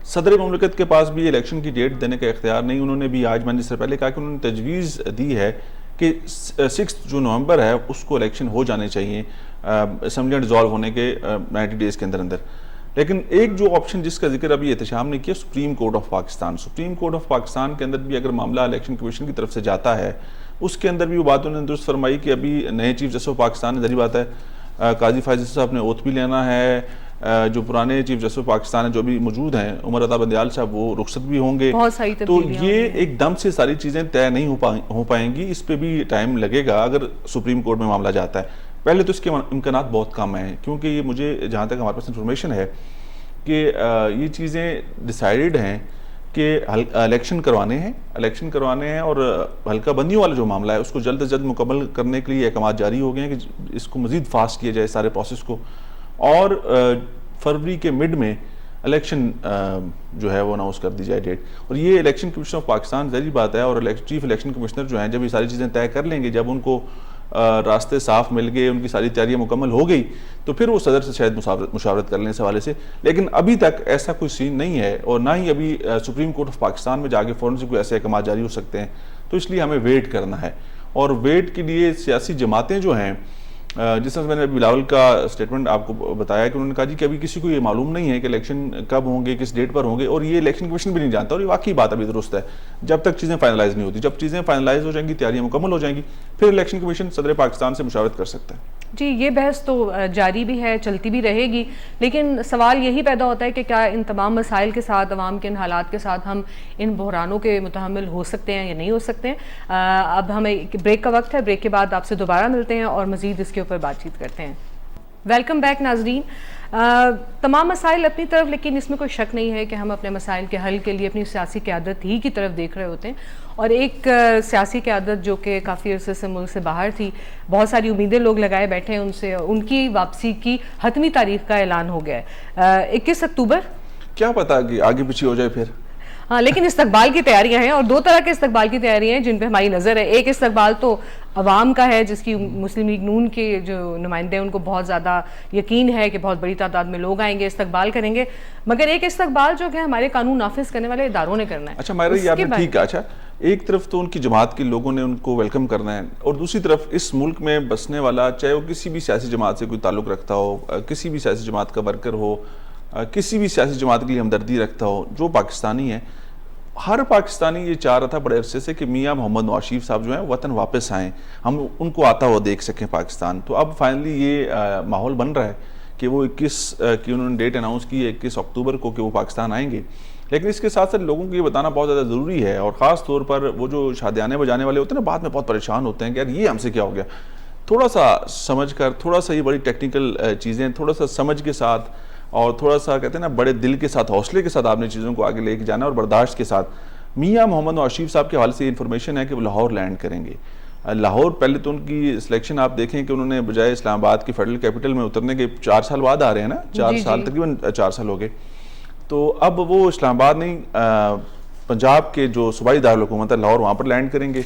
सदर ममलिकत के पास भी इलेक्शन की डेट देने का इख्तियार नहीं। उन्होंने भी आज मंजिल से पहले कहा कि उन्होंने तजवीज़ दी है कि 6 जो नवंबर है उसको इलेक्शन हो जाने चाहिए असम्बली डिज़ोल्व होने के 90 डेज़ के अंदर अंदर। लेकिन एक जो ऑप्शन जिसका जिक्र अभी एहतशाम ने किया, supreme court of Pakistan. Supreme court of Pakistan के अंदर भी अगर मामला इलेक्शन कमीशन की तरफ से जाता है, उसके अंदर भी वो बात उन्होंने दुरुस्त फरमाई कि अभी नए चीफ जस्टिस ऑफ पाकिस्तान ने, जरी बात है काजी फायद साहब ने ओथ भी लेना है, जो पुराने चीफ जस्टिस ऑफ पाकिस्तान है जो भी मौजूद हैं उमर अता बंदयाल साहब वो रुखसत भी होंगे। तो ये एकदम से सारी चीज़ें तय नहीं हो पाएंगी, इस पर भी टाइम लगेगा अगर सुप्रीम कोर्ट में मामला जाता है। पहले तो इसके इम्कानात बहुत कम हैं, क्योंकि ये मुझे जहाँ तक हमारे पास इंफॉर्मेशन है कि ये चीज़ें डिसाइडेड हैं कि इलेक्शन करवाने हैं और हल्का बंदियों वाला जो मामला है उसको जल्द से जल्द मुकम्मल करने के लिए अहकाम जारी हो गए हैं कि इसको मज़ीद फास्ट किया जाए सारे प्रोसेस को, और फरवरी के मिड में इलेक्शन जो है वो अनाउंस कर दी जाए डेट। और ये इलेक्शन कमीशन ऑफ पाकिस्तान ज़रूरी बात है, और चीफ इलेक्शन कमिश्नर जो हैं जब ये सारी चीज़ें तय कर लेंगे, जब उनको रास्ते साफ मिल गए, उनकी सारी तैयारियां मुकम्मल हो गई, तो फिर वो सदर से शायद मुशावरत कर लें इस हवाले से। लेकिन अभी तक ऐसा कोई सीन नहीं है, और ना ही अभी सुप्रीम कोर्ट ऑफ पाकिस्तान में जाके फ़ौरन से कोई ऐसे अहकाम जारी हो सकते हैं। तो इसलिए हमें वेट करना है, और वेट के लिए सियासी जमातें जो हैं, जिस तरह मैंने बिलावल का स्टेटमेंट आपको बताया कि उन्होंने कहा जी कि अभी किसी को ये मालूम नहीं है कि इलेक्शन कब होंगे, किस डेट पर होंगे, और ये इलेक्शन कमीशन भी नहीं जानता, और ये वाकई बात अभी दुरुस्त है। जब तक चीज़ें फाइनलाइज नहीं होती, जब चीज़ें फाइनलाइज हो जाएंगी, तैयारियां मुकम्मल हो जाएंगी, फिर इलेक्शन कमीशन सदर पाकिस्तान से मुशावरत कर सकता है। जी, ये बहस तो जारी भी है, चलती भी रहेगी, लेकिन सवाल यही पैदा होता है कि क्या इन तमाम मसाइल के साथ, अवाम के इन हालात के साथ हम इन बहरानों के मुतहम्मिल हो सकते हैं या नहीं हो सकते हैं। अब हमें ब्रेक का वक्त है, ब्रेक के बाद आपसे दोबारा मिलते हैं और मज़ीद इसके ऊपर बातचीत करते हैं। वेलकम बैक नाजरीन। तमाम मसाइल अपनी तरफ, लेकिन इसमें कोई शक नहीं है कि हम अपने मसाइल के हल के लिए अपनी सियासी क़यादत ही की तरफ देख रहे होते हैं, और एक सियासी क़यादत जो कि काफ़ी अरसे से मुल्क से बाहर थी, बहुत सारी उम्मीदें लोग लगाए बैठे हैं उनसे, उनकी वापसी की हतमी तारीख का ऐलान हो गया है 21 अक्टूबर। क्या पता कि आगे पीछे हो जाए फिर। हाँ, लेकिन इस्तकबाल की तैयारियां हैं, और दो तरह के इस्तकबाल की तैयारियां हैं जिन पे हमारी नज़र है। एक इस्तकबाल तो अवाम का है, जिसकी मुस्लिम लीग नून के जो नुमाइंदे हैं उनको बहुत ज़्यादा यकीन है कि बहुत बड़ी तादाद में लोग आएंगे, इस्तकबाल करेंगे। मगर एक इस्तकबाल जो है हमारे कानून नाफिज करने वाले इदारों ने करना है। अच्छा मायरा, ये आपने ठीक है। अच्छा, एक तरफ तो उनकी जमात के लोगों ने उनको वेलकम करना है, और दूसरी तरफ इस मुल्क में बसने वाला, चाहे वो किसी भी सियासी जमात से कोई ताल्लुक़ रखता हो, किसी भी सियासी जमात का वर्कर हो, किसी भी सियासी जमात के लिए हमदर्दी रखता हो, जो पाकिस्तानी है, हर पाकिस्तानी ये चाह रहा था बड़े अरसे से कि मियां मोहम्मद नवाज शरीफ साहब जो हैं वतन वापस आएँ, हम उनको आता हुआ देख सकें पाकिस्तान। तो अब फाइनली ये माहौल बन रहा है कि वो 21 की उन्होंने डेट अनाउंस की है 21 अक्टूबर को कि वो पाकिस्तान आएंगे। लेकिन इसके साथ साथ लोगों को ये बताना बहुत ज़्यादा ज़रूरी है, और ख़ास तौर पर वो जो शादियाने बजाने वाले होते हैं ना, बाद में बहुत परेशान होते हैं कि यार ये हमसे क्या हो गया। थोड़ा सा समझ कर, थोड़ा सा ये बड़ी टेक्निकल चीज़ें थोड़ा सा समझ के साथ और थोड़ा सा कहते हैं ना बड़े दिल के साथ, हौसले के साथ आपने चीज़ों को आगे लेके जाना और बर्दाश्त के साथ। मियां मोहम्मद नवाज शरीफ साहब के हवाले से इन्फॉर्मेशन है कि वो लाहौर लैंड करेंगे। लाहौर पहले तो उनकी सिलेक्शन आप देखें कि उन्होंने बजाय इस्लामाबाद की फेडरल कैपिटल में उतरने के 4 साल बाद आ रहे हैं ना, 4 साल तकरीबन 4 साल हो गए। तो अब वो इस्लामाबाद नहीं, पंजाब के जो सूबाई दारुल-हुकूमत है लाहौर, वहाँ पर लैंड करेंगे।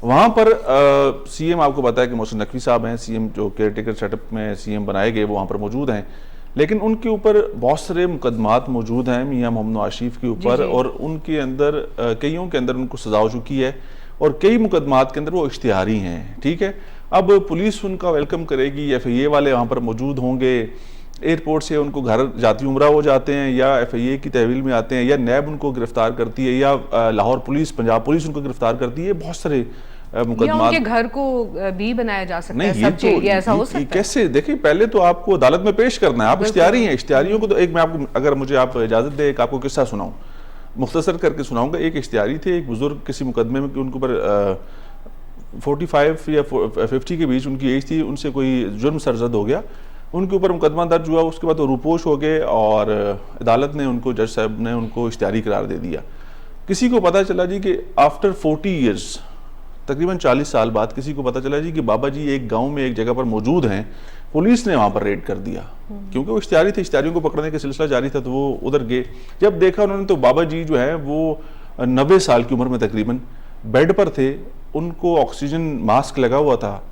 वहाँ पर सीएम आपको पता है कि मोहसिन नकवी साहब हैं, सीएम जो केयर टेकर सेटअप में सीएम बनाए गए वो वहाँ पर मौजूद हैं। लेकिन उनके ऊपर बहुत सारे मुकदमात मौजूद हैं मियां मोहम्मद नवाज शरीफ के ऊपर, और उनके अंदर कईयों के अंदर उनको सजा हो चुकी है और कई मुकदमात के अंदर वो इश्तिहारी हैं। ठीक है, अब पुलिस उनका वेलकम करेगी, FIA वाले वहाँ पर मौजूद होंगे, एयरपोर्ट से उनको घर जाती उम्रा हो जाते हैं या FIA की तहवील में आते हैं, या नैब उनको गिरफ्तार करती है, या लाहौर पुलिस, पंजाब पुलिस उनको गिरफ्तार करती है। बहुत सारे मुकदमा, घर को भी बनाया जा सकता है, नहीं, ये ऐसा हो सकता है। कैसे देखिए, पहले तो आपको अदालत में पेश करना है, आप इश्तिहारी हैं। इश्तिहारियों को तो एक मैं आपको, अगर मुझे आप इजाजत दे, एक आपको किस्सा सुनाऊं, मुख्तसर करके सुनाऊंगा। एक इश्तिहारी थे, एक बुजुर्ग किसी मुकदमे में कि उनके ऊपर 45 या 50 के बीच उनकी एज थी, उनसे कोई जुर्म सरजद हो गया, उनके ऊपर मुकदमा दर्ज हुआ। उसके बाद वो रूपोश हो गए और अदालत ने उनको, जज साहब ने उनको इश्तिहारी करार दे दिया। किसी को पता चला जी कि आफ्टर 40 ईयर्स, तकरीबन 40 साल बाद किसी को पता चला जी कि बाबा जी एक गांव में एक जगह पर मौजूद हैं, पुलिस ने वहां पर रेड कर दिया क्योंकि वो इश्तिहारी थे, इश्तिहारियों को पकड़ने का सिलसिला जारी था। तो वो उधर गए, जब देखा उन्होंने तो बाबा जी जो है वो 90 साल की उम्र में तकरीबन बेड पर थे, उनको ऑक्सीजन मास्क लगा हुआ था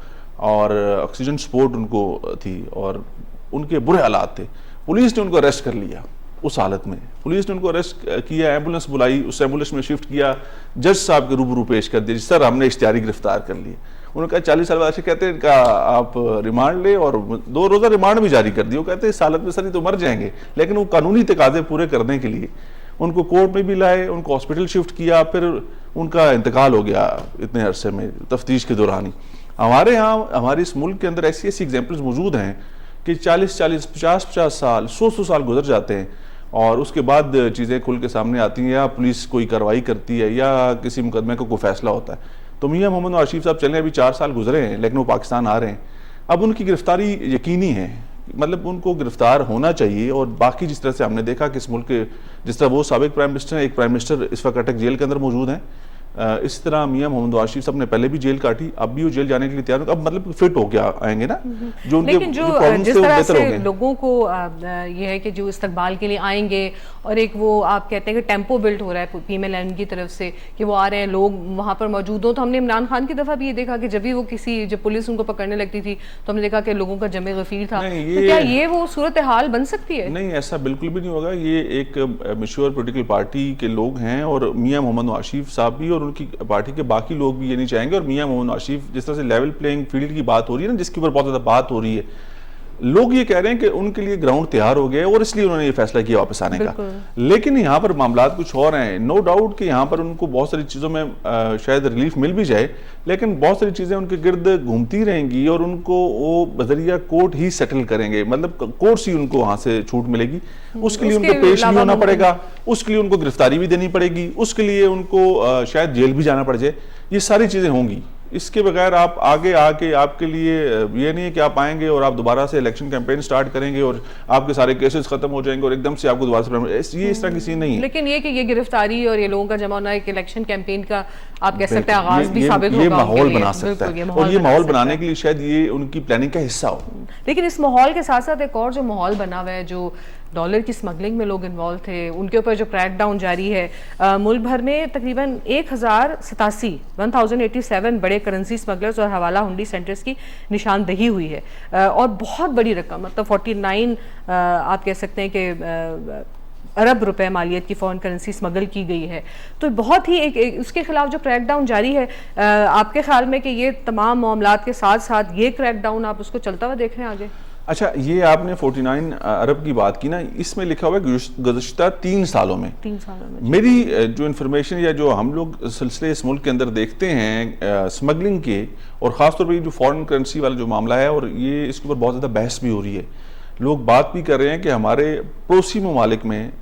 और ऑक्सीजन सपोर्ट उनको थी और उनके बुरे हालात थे। पुलिस ने उनको अरेस्ट कर लिया। उस हालत में पुलिस ने उनको अरेस्ट किया, एम्बुलेंस बुलाई, उस एम्बुलेंस में शिफ्ट किया, जज साहब के रूबरू पेश कर दिया, सर हमने इश्तिहारी गिरफ्तार कर लिए। उन्होंने कहा 40 साल बाद ऐसे कहते हैं इनका आप रिमांड ले, और 2 रोज़ा रिमांड भी जारी कर दिया। वो कहते हैं इस हालत में सर ये तो मर जाएंगे, लेकिन वो कानूनी तकाजे पूरे करने के लिए उनको कोर्ट में भी लाए, उनको हॉस्पिटल शिफ्ट किया, फिर उनका इंतकाल हो गया इतने अरसे में तफ्तीश के दौरान ही। हमारे यहाँ, हमारे इस मुल्क के अंदर ऐसी ऐसी एग्जाम्पल्स मौजूद हैं कि 40-40, 50-50 साल, 100-100 साल गुजर जाते हैं और उसके बाद चीज़ें खुल के सामने आती हैं, या पुलिस कोई कार्रवाई करती है या किसी मुकदमे का कोई फैसला होता है। तो मियां मोहम्मद नवाज शरीफ साहब चले, अभी 4 साल गुजरे हैं लेकिन वो पाकिस्तान आ रहे हैं। अब उनकी गिरफ्तारी यकीनी है, मतलब उनको गिरफ्तार होना चाहिए। और बाकी जिस तरह से हमने देखा कि इस मुल्क के, जिस तरह वो साबिक प्राइम मिनिस्टर हैं, एक प्राइम मिनिस्टर इस वक्त अटक जेल के अंदर मौजूद हैं, इस तरह मियां मोहम्मद नवाज शरीफ साहब ने पहले भी जेल काटी, अब भी वो जेल जाने के लिए तैयार हो, अब मतलब फिट हो गया आएंगे ना, जो उनके लेकिन जो जिस तरह से लोगों को ये है कि जो इस्तकबाल के लिए आएंगे, और एक वो आप कहते हैं कि टेम्पो बिल्ट हो रहा है PMLN की तरफ से कि वो आ रहे हैं, लोग वहाँ पर मौजूद हो। तो हमने इमरान खान की दफ़ा भी ये देखा कि जब भी वो जब पुलिस उनको पकड़ने लगती थी तो हमने देखा कि लोगों का जमे गफीर था। तो क्या ये वो सूरत हाल बन सकती है? नहीं, ऐसा बिल्कुल भी नहीं होगा। ये एक मैच्योर पॉलिटिकल पार्टी के लोग हैं और मियां मोहम्मद नवाज शरीफ साहब भी और उनकी पार्टी के बाकी लोग भी ये नहीं चाहेंगे। और मियां मोहम्मद नवाज शरीफ, जिस तरह से लेवल प्लेइंग फील्ड की बात हो रही है ना, जिसके ऊपर बहुत ज़्यादा बात हो रही है, लोग ये कह रहे हैं कि उनके लिए ग्राउंड तैयार हो गया और इसलिए उन्होंने ये फैसला किया वापस आने का। लेकिन यहाँ पर मामलात कुछ और हैं। नो डाउट कि यहाँ पर उनको बहुत सारी चीज़ों में शायद रिलीफ मिल भी जाए, लेकिन बहुत सारी चीज़ें उनके गिर्द घूमती रहेंगी और उनको वो बजरिया कोर्ट ही सेटल करेंगे, मतलब कोर्ट से उनको वहाँ से छूट मिलेगी। उसके लिए उनको पेश नहीं होना पड़ेगा, उसके लिए उनको गिरफ्तारी भी देनी पड़ेगी, उसके लिए उनको शायद जेल भी जाना पड़ जाए। ये सारी चीज़ें होंगी। इसके बगैर आप आगे आके, आपके लिए ये नहीं है कि आप आएंगे और आप दोबारा से इलेक्शन कैंपेन स्टार्ट करेंगे और आपके सारे केसेस खत्म हो जाएंगे और एकदम से आपको दोबारा से, ये इस तरह की सीन नहीं है। लेकिन ये कि ये गिरफ्तारी और ये लोगों का जमा होना एक इलेक्शन कैंपेन का आप कह सकते हैं आगाज भी साबित होगा, ये माहौल बना सकता है, और ये माहौल बनाने के लिए शायद ये उनकी प्लानिंग का हिस्सा हो। लेकिन इस माहौल के साथ साथ एक और जो माहौल बना हुआ है, जो डॉलर की स्मगलिंग में लोग इन्वॉल्व थे, उनके ऊपर जो क्रैकडाउन जारी है। मुल्क भर में तकरीबन 1087 बड़े करेंसी स्मगलर्स और हवाला हुंडी सेंटर्स की निशानदही हुई है, और बहुत बड़ी रकम, मतलब 49 आप कह सकते हैं कि अरब रुपए मालियत की फॉरेन करेंसी स्मगल की गई है। तो बहुत ही एक उसके खिलाफ जो क्रैकडाउन जारी है, आपके ख्याल में कि ये तमाम मामलात के साथ साथ ये क्रैकडाउन आप उसको चलता हुआ देख रहे हैं आगे? अच्छा, ये आपने 49 अरब की बात की ना, इसमें लिखा हुआ है गुज़श्ता 3 सालों में। 3 सालों में मेरी जो इन्फॉर्मेशन या जो हम लोग सिलसिले इस मुल्क के अंदर देखते हैं स्मगलिंग के, और ख़ासतौर पर ये जो फॉरेन करेंसी वाला जो मामला है, और ये इसके ऊपर बहुत ज़्यादा बहस भी हो रही है, लोग बात भी कर रहे हैं कि हमारे पड़ोसी ममालिक में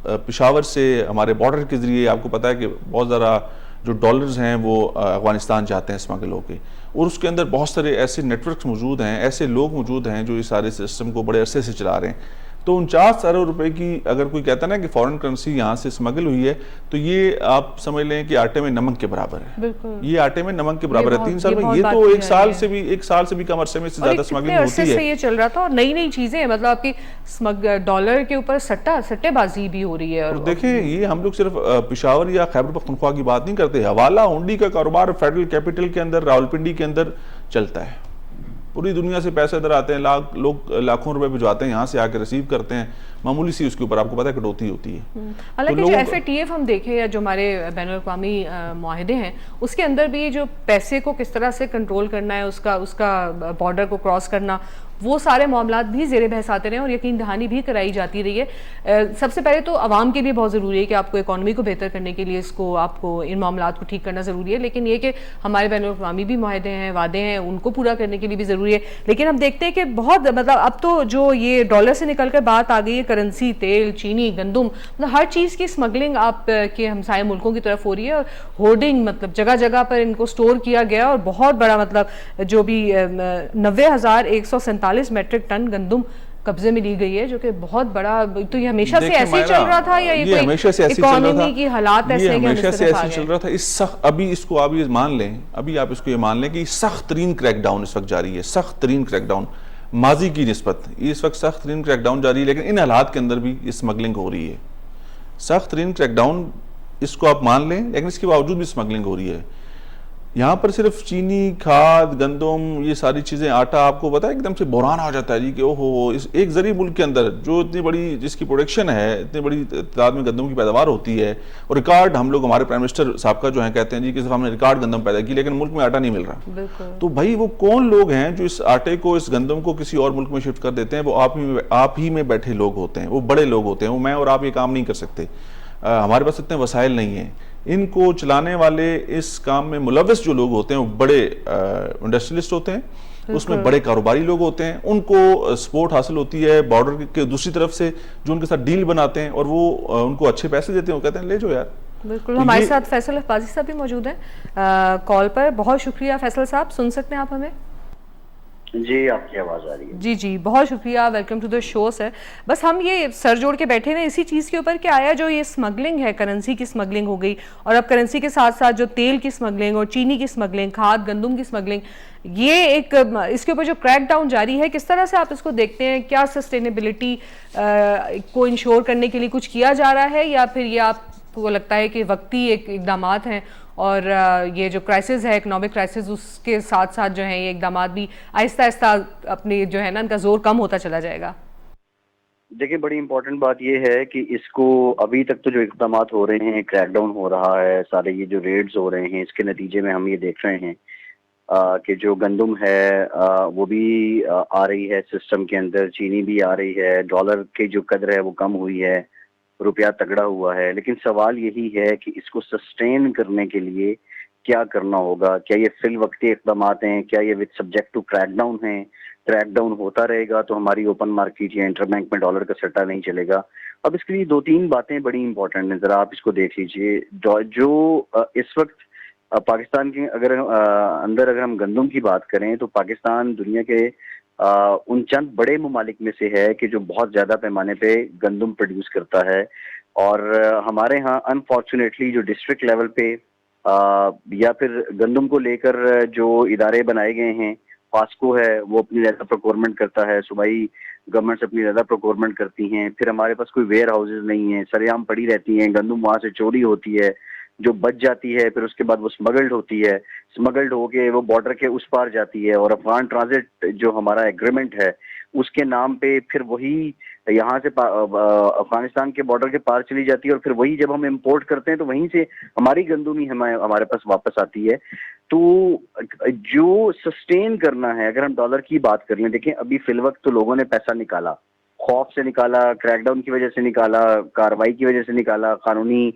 पेशावर से हमारे बॉर्डर के ज़रिए आपको पता है कि बहुत ज़्यादा जो डॉलर्स हैं वो अफगानिस्तान जाते हैं स्मगल होके, और उसके अंदर बहुत सारे ऐसे नेटवर्क्स मौजूद हैं, ऐसे लोग मौजूद हैं जो इस सारे सिस्टम को बड़े अरसे से चला रहे हैं। तो 49 अरब रुपए की अगर कोई कहता है ना कि फॉरेन करेंसी यहाँ से स्मगल हुई है, तो ये आप समझ लें कि आटे में नमक के बराबर है। बिल्कुल, ये आटे में नमक के बराबर है। 3 साल में ये बहुत तो बात एक साल से भी कम अरसे में इससे ज्यादा स्मगलिंग होती है। से ये चल रहा था, और नई नई चीजें, मतलब आपकी डॉलर के ऊपर सट्टेबाजी भी हो रही है। और देखें, ये हम लोग सिर्फ पेशावर या खैबर पख्तूनख्वा की बात नहीं करते, हवाला हुंडी का कारोबार फेडरल कैपिटल के अंदर, रावलपिंडी के अंदर चलता है। पूरी दुनिया से पैसे इधर आते हैं, लोग लाखों रुपए भिजवाते हैं, यहाँ से आके रिसीव करते हैं, मामूली सी उसके ऊपर आपको पता है कटौती होती है। हालांकि जो FATF हम देखें या जो हमारे बैनुल-अक़वामी मुआहदे हैं, उसके अंदर भी जो पैसे को किस तरह से कंट्रोल करना है, उसका बॉर्डर को क्रॉस करना, वो सारे मामलात भी ज़ेरे बहस आते रहे और यकीन दहानी भी कराई जाती रही है। सबसे पहले तो आवाम के लिए बहुत ज़रूरी है कि आपको इकॉनमी को बेहतर करने के लिए आपको इन मामलात को ठीक करना ज़रूरी है, लेकिन ये कि हमारे बैनुल-अक़वामी भी मुआहदे हैं, वादे हैं, उनको पूरा करने के लिए भी ज़रूरी है। लेकिन हम देखते हैं कि बहुत, मतलब अब तो जो ये डॉलर से निकल कर बात आ गई है, करेंसी, तेल, चीनी, गंदुम, मतलब हर चीज़ की स्मगलिंग आप के हमसाये मुल्कों की तरफ हो रही है, और होर्डिंग, मतलब जगह जगह पर इनको स्टोर किया गया, और बहुत बड़ा, मतलब जो भी 90,147 मेट्रिक टन गंदुम कब्जे में ली गई है, जो कि बहुत बड़ा। तो ये हमेशा से ऐसे ही चल रहा था, या ये हमेशा से ऐसे इकोनॉमी की हालात ऐसे हैं? हमेशा से ऐसे चल रहा था। अभी इसको आप ये मान लें, अभी आप इसको ये मान लें कि सख्त तरीन क्रैकडाउन इस वक्त जारी है, सख्त तरीन क्रैकडाउन माजी की निस्बत इस वक्त सख्त तरीन क्रैकडाउन जारी है, लेकिन इन हालात के अंदर भी स्मगलिंग हो रही है। सख्त तरीन क्रैकडाउन इसको आप मान लें, लेकिन इसके बावजूद भी स्मगलिंग हो रही है। यहाँ पर सिर्फ चीनी, खाद, गंदम, ये सारी चीज़ें, आटा, आपको पता है एकदम से बहरान आ जाता है जी कि ओहो, इस एक ज़रिए मुल्क के अंदर जो इतनी बड़ी, जिसकी प्रोडक्शन है, इतनी बड़ी तादाद में गंदम की पैदावार होती है, और रिकॉर्ड हम लोग, हमारे प्राइम मिनिस्टर साहब का जो है कहते हैं जी कि सिर्फ हमने रिकॉर्ड गंदम पैदा की, लेकिन मुल्क में आटा नहीं मिल रहा। तो भाई वो कौन लोग हैं जो इस आटे को, इस गंदम को किसी और मुल्क में शिफ्ट कर देते हैं? वो आप ही में बैठे लोग होते हैं, वो बड़े लोग होते हैं, वो मैं और आप ये काम नहीं कर सकते। हमारे पास इतने वसाइल नहीं हैं। इनको चलाने वाले, इस काम में मुलव्वस जो लोग होते हैं, वो बड़े इंडस्ट्रियलिस्ट होते हैं, उसमें बड़े कारोबारी लोग होते हैं, उनको सपोर्ट हासिल होती है बॉर्डर के दूसरी तरफ से, जो उनके साथ डील बनाते हैं, और वो उनको अच्छे पैसे देते हैं, वो कहते हैं ले जाओ यार। बिल्कुल। हमारे साथ फैसल अफबाजी साहब भी मौजूद हैं कॉल पर। बहुत शुक्रिया फैसल साहब, सुन सकते हैं आप हमें? जी, आपकी आवाज आ रही है। जी जी, बहुत शुक्रिया, welcome to the show sir. बस हम ये सर जोड़ के बैठे हैं इसी चीज़ के ऊपर कि आया जो ये स्मगलिंग है, करेंसी की स्मगलिंग हो गई, और अब करेंसी के साथ साथ जो तेल की स्मगलिंग और चीनी की स्मगलिंग, खाद, गंदुम की स्मगलिंग, ये एक इसके ऊपर जो क्रैकडाउन जारी है, किस तरह से आप इसको देखते हैं? क्या सस्टेनेबिलिटी को इंश्योर करने के लिए कुछ किया जा रहा है, या फिर ये आपको लगता है कि वक्ती एक इकदामात हैं, और ये जो क्राइसिस है, इकोनॉमिक क्राइसिस, उसके साथ साथ जो है ये इकदाम भी आहिस्ता आहिस्ता अपनी जो है ना, इनका जोर कम होता चला जाएगा? देखिए, बड़ी इंपॉर्टेंट बात ये है कि इसको अभी तक तो जो इकदाम हो रहे हैं, क्रैकडाउन हो रहा है, सारे ये जो रेड्स हो रहे हैं, इसके नतीजे में हम ये देख रहे हैं कि जो गंदुम है वो भी आ रही है सिस्टम के अंदर, चीनी भी आ रही है, डॉलर की जो कदर है वो कम हुई है, रुपया तगड़ा हुआ है। लेकिन सवाल यही है कि इसको सस्टेन करने के लिए क्या करना होगा? क्या ये फिल वक्ती इक़दाम हैं? क्या ये विद सब्जेक्ट टू क्रैकडाउन है? क्रैकडाउन होता रहेगा तो हमारी ओपन मार्केट या इंटरबैंक में डॉलर का सट्टा नहीं चलेगा। अब इसके लिए 2-3 बातें बड़ी इंपॉर्टेंट हैं, जरा आप इसको देख लीजिए। जो इस वक्त पाकिस्तान के अंदर अगर हम गंदम की बात करें, तो पाकिस्तान दुनिया के उन चंद बड़े ममालिक में से है कि जो बहुत ज्यादा पैमाने पे गंदम प्रोड्यूस करता है। और हमारे यहाँ अनफॉर्चुनेटली जो डिस्ट्रिक्ट लेवल पे या फिर गंदम को लेकर जो इदारे बनाए गए हैं, फास्को है वो अपनी ज्यादा प्रोक्योरमेंट करता है, सूबाई गवर्नमेंट अपनी ज्यादा प्रोक्योरमेंट करती हैं। फिर हमारे पास कोई वेयर हाउसेज नहीं है, सरेआम पड़ी रहती हैं, गंदम वहां से चोरी होती है, जो बच जाती है फिर उसके बाद वो स्मगल्ड होती है, स्मगल्ड होके वो बॉर्डर के उस पार जाती है, और अफगान ट्रांजिट जो हमारा एग्रीमेंट है उसके नाम पे फिर वही यहाँ से अफगानिस्तान के बॉर्डर के पार चली जाती है, और फिर वही जब हम इंपोर्ट करते हैं तो वहीं से हमारी गंदुम ही हमारे पास वापस आती है। तो जो सस्टेन करना है, अगर हम डॉलर की बात कर लें, देखें अभी फिलवक्त तो लोगों ने पैसा निकाला, खौफ से निकाला, क्रैकडाउन की वजह से निकाला, कार्रवाई की वजह से निकाला, कानूनी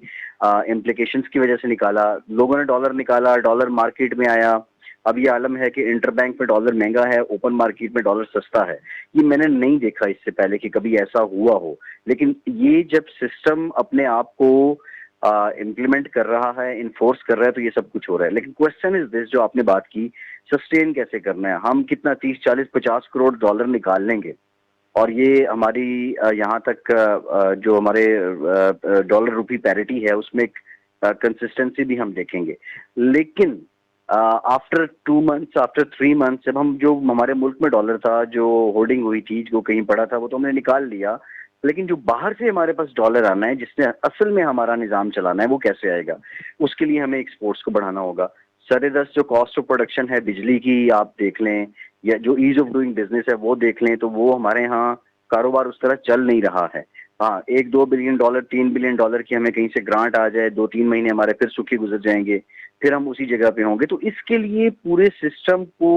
इम्प्लीकेशंस की वजह से निकाला, लोगों ने डॉलर निकाला, डॉलर मार्केट में आया। अब ये आलम है कि इंटरबैंक में डॉलर महंगा है, ओपन मार्केट में डॉलर सस्ता है। ये मैंने नहीं देखा इससे पहले कि कभी ऐसा हुआ हो, लेकिन ये जब सिस्टम अपने आप को इम्प्लीमेंट कर रहा है, इन्फोर्स कर रहा है, तो ये सब कुछ हो रहा है। लेकिन क्वेश्चन इज दिस, जो आपने बात की, सस्टेन कैसे करना है, हम कितना 30, 40, 50 करोड़ डॉलर निकाल लेंगे और ये हमारी यहाँ तक जो हमारे डॉलर रुपी पैरिटी है उसमें एक कंसिस्टेंसी भी हम देखेंगे। लेकिन आफ्टर 2 मंथ्स, आफ्टर 3 मंथ्स, जब हम जो हमारे मुल्क में डॉलर था, जो होर्डिंग हुई थी, जो कहीं पड़ा था, वो तो हमने निकाल लिया। लेकिन जो बाहर से हमारे पास डॉलर आना है, जिसने असल में हमारा निजाम चलाना है, वो कैसे आएगा? उसके लिए हमें एक्सपोर्ट्स को बढ़ाना होगा। सरेदस्त जो कॉस्ट ऑफ प्रोडक्शन है बिजली की आप देख लें, या जो ईज ऑफ डूइंग बिजनेस है वो देख लें, तो वो हमारे यहाँ कारोबार उस तरह चल नहीं रहा है। हाँ, 1-2 बिलियन डॉलर, 3 बिलियन डॉलर की हमें कहीं से ग्रांट आ जाए, 2-3 महीने हमारे फिर सूखे गुजर जाएंगे, फिर हम उसी जगह पे होंगे। तो इसके लिए पूरे सिस्टम को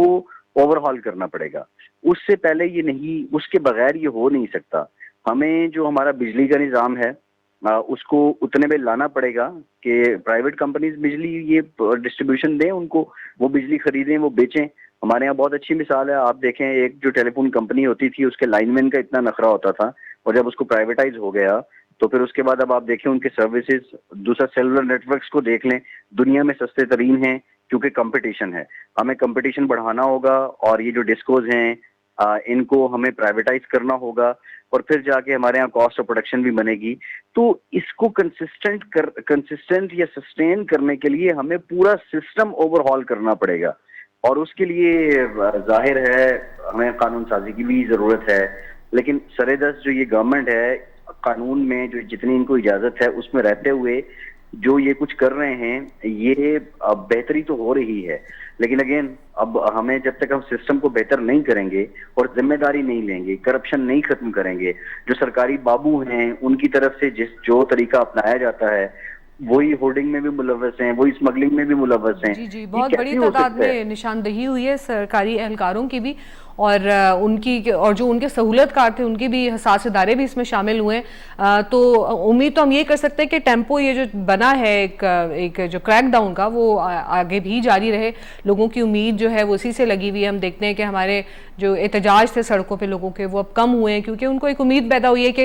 ओवरहॉल करना पड़ेगा। उससे पहले ये नहीं, उसके बगैर ये हो नहीं सकता। हमें जो हमारा बिजली का निज़ाम है उसको उतने में लाना पड़ेगा कि प्राइवेट कंपनीज बिजली ये डिस्ट्रीब्यूशन दें उनको, वो बिजली खरीदें, वो बेचें। हमारे यहाँ बहुत अच्छी मिसाल है, आप देखें, एक जो टेलीफोन कंपनी होती थी उसके लाइनमैन का इतना नखरा होता था, और जब उसको प्राइवेटाइज हो गया तो फिर उसके बाद अब आप देखें उनके सर्विसेज, दूसरा सेलुलर नेटवर्क्स को देख लें, दुनिया में सस्ते तरीन हैं, क्योंकि कंपटीशन है। हमें कंपटीशन बढ़ाना होगा और ये जो डिस्कोज हैं इनको हमें प्राइवेटाइज करना होगा, और फिर जाके हमारे यहाँ कॉस्ट ऑफ प्रोडक्शन भी बनेगी। तो इसको कंसिस्टेंट या सस्टेन करने के लिए हमें पूरा सिस्टम ओवरहॉल करना पड़ेगा, और उसके लिए जाहिर है हमें कानून साजी की भी जरूरत है। लेकिन सरेदस्त जो ये गवर्नमेंट है, कानून में जो जितनी इनको इजाजत है उसमें रहते हुए जो ये कुछ कर रहे हैं, ये बेहतरी तो हो रही है। लेकिन अगेन, अब हमें जब तक हम सिस्टम को बेहतर नहीं करेंगे और जिम्मेदारी नहीं लेंगे, करप्शन नहीं खत्म करेंगे, जो सरकारी बाबू हैं उनकी तरफ से जो तरीका अपनाया जाता है, वही होर्डिंग में भी मुलव्वस हैं, वही स्मगलिंग में भी मुलव्वस हैं। जी जी, बहुत बड़ी तादाद में निशानदेही हुई है सरकारी एहलकारों की भी, और उनकी, और जो उनके सहूलतकार थे उनके भी हसास इदारे भी इसमें शामिल हुए हैं। तो उम्मीद तो हम ये कर सकते हैं कि टेम्पो ये जो बना है एक जो क्रैकडाउन का, वो आगे भी जारी रहे। लोगों की उम्मीद जो है वो उसी से लगी हुई है। हम देखते हैं कि हमारे जो एहतजाज थे सड़कों पे लोगों के, वो अब कम हुए हैं, क्योंकि उनको एक उम्मीद पैदा हुई है कि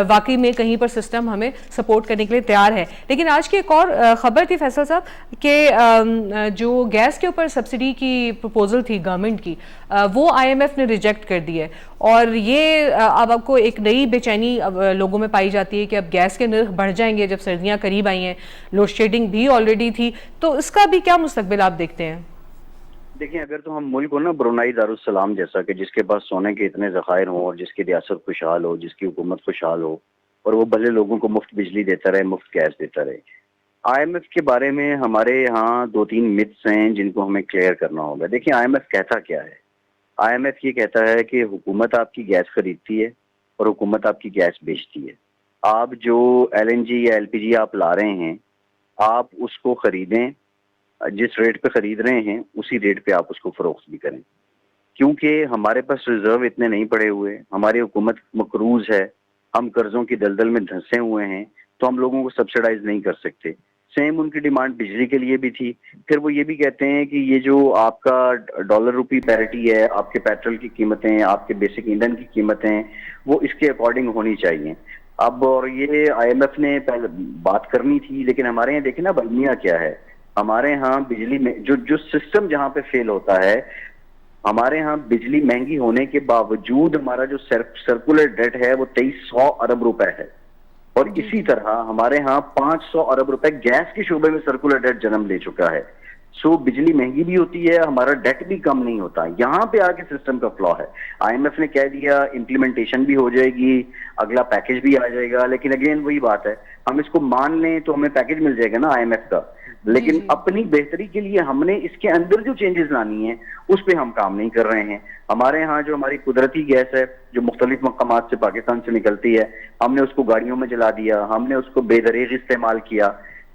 वाकई में कहीं पर सिस्टम हमें सपोर्ट करने के लिए तैयार है। लेकिन आज की एक और खबर थी फैसल साहब कि जो गैस के ऊपर सब्सिडी की प्रपोजल थी गवर्नमेंट की, वो IMF ने रिजेक्ट कर दी है, और ये अब आपको एक नई बेचैनी अब लोगों में पाई जाती है कि अब गैस के नर्ख बढ़ जाएंगे जब सर्दियां करीब आई हैं, लोड शेडिंग भी ऑलरेडी थी, तो इसका भी क्या मुस्तकबिल आप देखते हैं? देखिए, अगर तो हम मुल्क हो ना ब्रुनाई दारुस्सलाम जैसा, कि जिसके पास सोने के इतने ज़खायर हों और जिसकी रियासत खुशहाल हो, जिसकी हुकूमत खुशहाल हो, और वो भले लोगों को मुफ्त बिजली देता रहे, मुफ्त गैस देता रहे। IMF के बारे में हमारे यहाँ 2-3 मिथ्स हैं जिनको हमें क्लियर करना होगा। देखिए, IMF कहता क्या है? IMF ये कहता है कि हुकूमत आपकी गैस खरीदती है और हुकूमत आपकी गैस बेचती है। आप जो LNG या LPG आप ला रहे हैं, आप उसको खरीदें, जिस रेट पे खरीद रहे हैं उसी रेट पे आप उसको फरोख्त भी करें, क्योंकि हमारे पास रिजर्व इतने नहीं पड़े हुए, हमारी हुकूमत मकरूज है, हम कर्जों की दलदल में धंसे हुए हैं, तो हम लोगों को सब्सिडाइज नहीं कर सकते। सेम उनकी डिमांड बिजली के लिए भी थी। फिर वो ये भी कहते हैं कि ये जो आपका डॉलर रुपी पैरिटी है, आपके पेट्रोल की कीमतें, आपके बेसिक ईंधन की कीमतें, वो इसके अकॉर्डिंग होनी चाहिए। अब और ये IMF ने पहले बात करनी थी, लेकिन हमारे यहाँ देखें ना बदमिया क्या है। हमारे यहाँ बिजली में जो सिस्टम जहाँ पे फेल होता है, हमारे यहाँ बिजली महंगी होने के बावजूद हमारा जो सर्कुलर डेट है वो 2300 अरब रुपए है, और इसी तरह हमारे यहाँ 500 अरब रुपए गैस के शोबे में सर्कुलर डेट जन्म ले चुका है। सो बिजली महंगी भी होती है, हमारा डेट भी कम नहीं होता। यहाँ पे आके सिस्टम का फ्लॉ है। IMF ने कह दिया इम्प्लीमेंटेशन भी हो जाएगी, अगला पैकेज भी आ जाएगा, लेकिन अगेन वही बात है, हम इसको मान लें तो हमें पैकेज मिल जाएगा ना IMF का, लेकिन अपनी बेहतरी के लिए हमने इसके अंदर जो चेंजेस लानी है उस पर हम काम नहीं कर रहे हैं। हमारे यहाँ जो हमारी कुदरती गैस है जो मुख्तलिफ मकामात से पाकिस्तान से निकलती है, हमने उसको गाड़ियों में जला दिया, हमने उसको बेदरीग इस्तेमाल किया।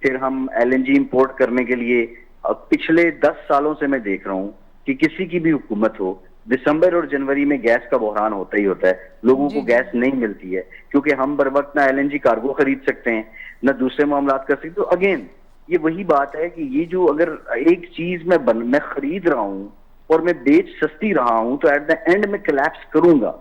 फिर हम LNG इंपोर्ट करने के लिए पिछले 10 सालों से मैं देख रहा हूँ कि किसी की भी हुकूमत हो, दिसंबर और जनवरी में गैस का बहरान होता ही होता है, लोगों को गैस नहीं मिलती है, क्योंकि हम बर वक्त ना LNG कार्गो खरीद सकते हैं, ना दूसरे मामला कर सकते। तो अगेन ये वही बात है कि ये जो अगर एक चीज मैं खरीद रहा हूँ और मैं बेच सस्ती रहा हूं, तो एट द एंड में कोलैप्स करूंगा।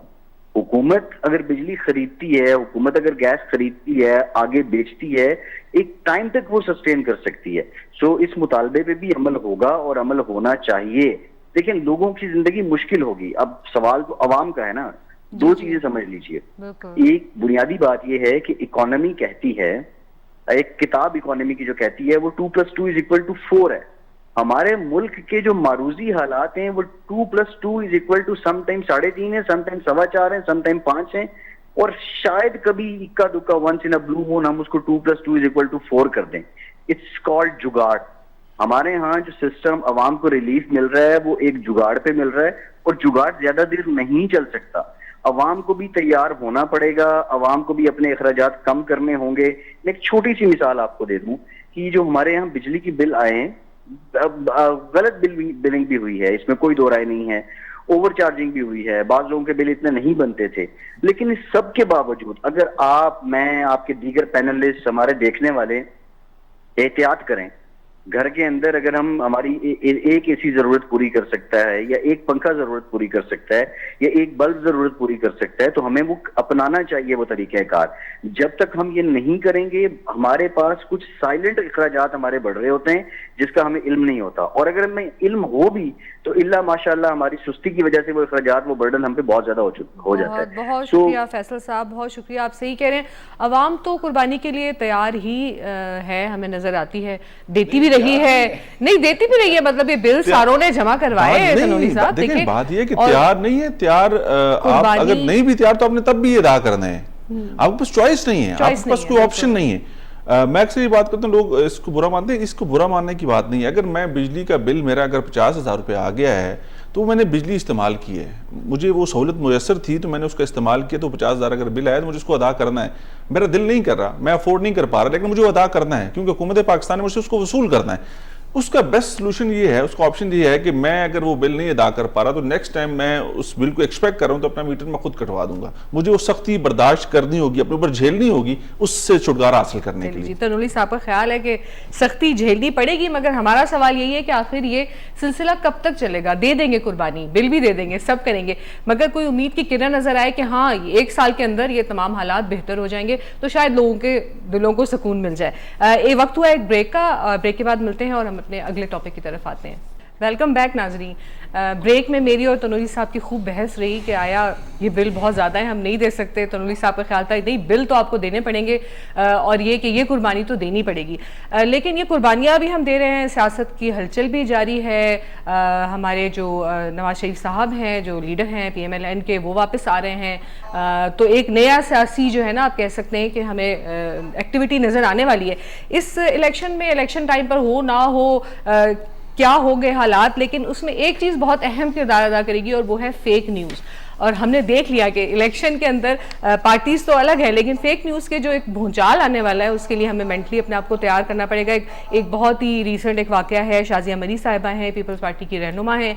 हुकूमत अगर बिजली खरीदती है, हुकूमत अगर गैस खरीदती है, आगे बेचती है, एक टाइम तक वो सस्टेन कर सकती है। सो इस मुतालबे पे भी अमल होगा और अमल होना चाहिए। लेकिन लोगों की जिंदगी मुश्किल होगी। अब सवाल तो अवाम का है ना। दो चीजें समझ लीजिए। एक बुनियादी बात यह है कि इकोनॉमी कहती है, एक किताब इकोनॉमी की जो कहती है वो 2+2=4 है। हमारे मुल्क के जो मारूजी हालात हैं वो 2+2 समटाइम 3.5 है, समटाइम 4.25 है, समटाइम 5 है, और शायद कभी इक्का दुक्का once in a blue moon हम उसको 2+2 4 कर दें। इट्स कॉल्ड जुगाड़। हमारे यहाँ जो सिस्टम अवाम को रिलीफ मिल रहा है वो एक जुगाड़ पे मिल रहा है, और जुगाड़ ज्यादा देर नहीं चल सकता। अवाम को भी तैयार होना पड़ेगा, अवाम को भी अपने अखराजात कम करने होंगे। मैं एक छोटी सी मिसाल आपको दे दूं कि जो हमारे यहाँ बिजली की बिल आए हैं, गलत बिलिंग भी हुई है, इसमें कोई दो राय नहीं है, ओवर चार्जिंग भी हुई है, बाज लोगों के बिल इतने नहीं बनते थे। लेकिन इस सब के बावजूद अगर आप, मैं, आपके दीगर पैनलिस्ट, हमारे देखने वाले एहतियात करें, घर के अंदर अगर हम हमारी एक एसी जरूरत पूरी कर सकता है, या एक पंखा जरूरत पूरी कर सकता है, या एक बल्ब जरूरत पूरी कर सकता है, तो हमें वो अपनाना चाहिए वो तरीक़ेकार। जब तक हम ये नहीं करेंगे, हमारे पास कुछ साइलेंट अखराजात हमारे बढ़ रहे होते हैं जिसका हमें इल्म नहीं होता, और अगर हमें इल्म हो भी तो इल्ला माशाअल्लाह हमारी सुस्ती की वजह से वो अखराजात, वो बर्डन हम पे बहुत ज्यादा हो जाता है। बहुत शुक्रिया फैसल साहब, बहुत शुक्रिया। आप सही कह रहे हैं, अवाम तो कुर्बानी के लिए तैयार ही है, हमें नजर आती है, देती भी रही है, नहीं देती भी रही है। मतलब ये बिल सारों ने जमा करवाए तनोली साहब। देखिए बात ये है कि तैयार नहीं है, तैयार आप अगर नहीं भी तैयार तो आपने तब भी ये अदा करना है। आपके पास चॉइस नहीं है, आपके पास कोई ऑप्शन नहीं है। मैं अक्सर ये बात करता हूँ, लोग इसको बुरा मानते हैं, इसको बुरा मानने की बात नहीं है। अगर मैं बिजली का बिल मेरा अगर 50,000 रुपये आ गया है तो मैंने बिजली इस्तेमाल की है, मुझे वो सहूलत मुयसर थी तो मैंने उसका इस्तेमाल किया, तो 50,000 अगर बिल आया तो मुझे उसको अदा करना है। मेरा दिल नहीं कर रहा, मैं अफोर्ड नहीं कर पा रहा, लेकिन मुझे वो अदा करना है क्योंकि हुकूमत पाकिस्तान ने मुझसे उसको वसूल करना है। उसका बेस्ट सोल्यूशन ये है, उसका ऑप्शन ये है कि मैं अगर वो बिल नहीं अदा कर पा रहा तो नेक्स्ट टाइम मैं उस बिल को एक्सपेक्ट कर रहा हूं तो अपना मीटर मैं खुद कटवा दूंगा। मुझे वो सख्ती बर्दाश्त करनी होगी, अपने ऊपर झेलनी होगी उससे छुटकारा हासिल करने के लिए। तनोली साहब का ख्याल है कि सख्ती झेलनी पड़ेगी, मगर हमारा सवाल यही है कि आखिर ये सिलसिला कब तक चलेगा। दे देंगे कुर्बानी, बिल भी दे देंगे, सब करेंगे, मगर कोई उम्मीद की किरण नजर आए कि हाँ 1 साल के अंदर ये तमाम हालात बेहतर हो जाएंगे तो शायद लोगों के दिलों को सुकून मिल जाए। ये वक्त हुआ एक ब्रेक का, ब्रेक के बाद मिलते हैं और हम अपने अगले टॉपिक की तरफ आते हैं। वेलकम बैक नाजरीन। ब्रेक में मेरी और तनोली साहब की खूब बहस रही कि आया ये बिल बहुत ज़्यादा है, हम नहीं दे सकते। तनोली साहब का ख्याल था नहीं, बिल तो आपको देने पड़ेंगे और ये कि ये कुर्बानी तो देनी पड़ेगी। लेकिन ये कुर्बानियाँ भी हम दे रहे हैं, सियासत की हलचल भी जारी है। हमारे जो नवाज शरीफ साहब हैं, जो लीडर हैं PMLN के, वो वापस आ रहे हैं। तो एक नया सियासी जो है ना, आप कह सकते हैं कि हमें एक्टिविटी नज़र आने वाली है इस इलेक्शन में। इलेक्शन टाइम पर हो ना हो क्या हो गए हालात, लेकिन उसमें एक चीज़ बहुत अहम किरदार अदा करेगी और वो है फेक न्यूज़। और हमने देख लिया कि इलेक्शन के अंदर पार्टीज तो अलग है, लेकिन फेक न्यूज़ के जो एक भूचाल आने वाला है उसके लिए हमें मेंटली अपने आप को तैयार करना पड़ेगा। एक बहुत ही रिसेंट एक वाकया है, शाजिया मरी साहिबा हैं, पीपल्स पार्टी की रहनुमा हैं,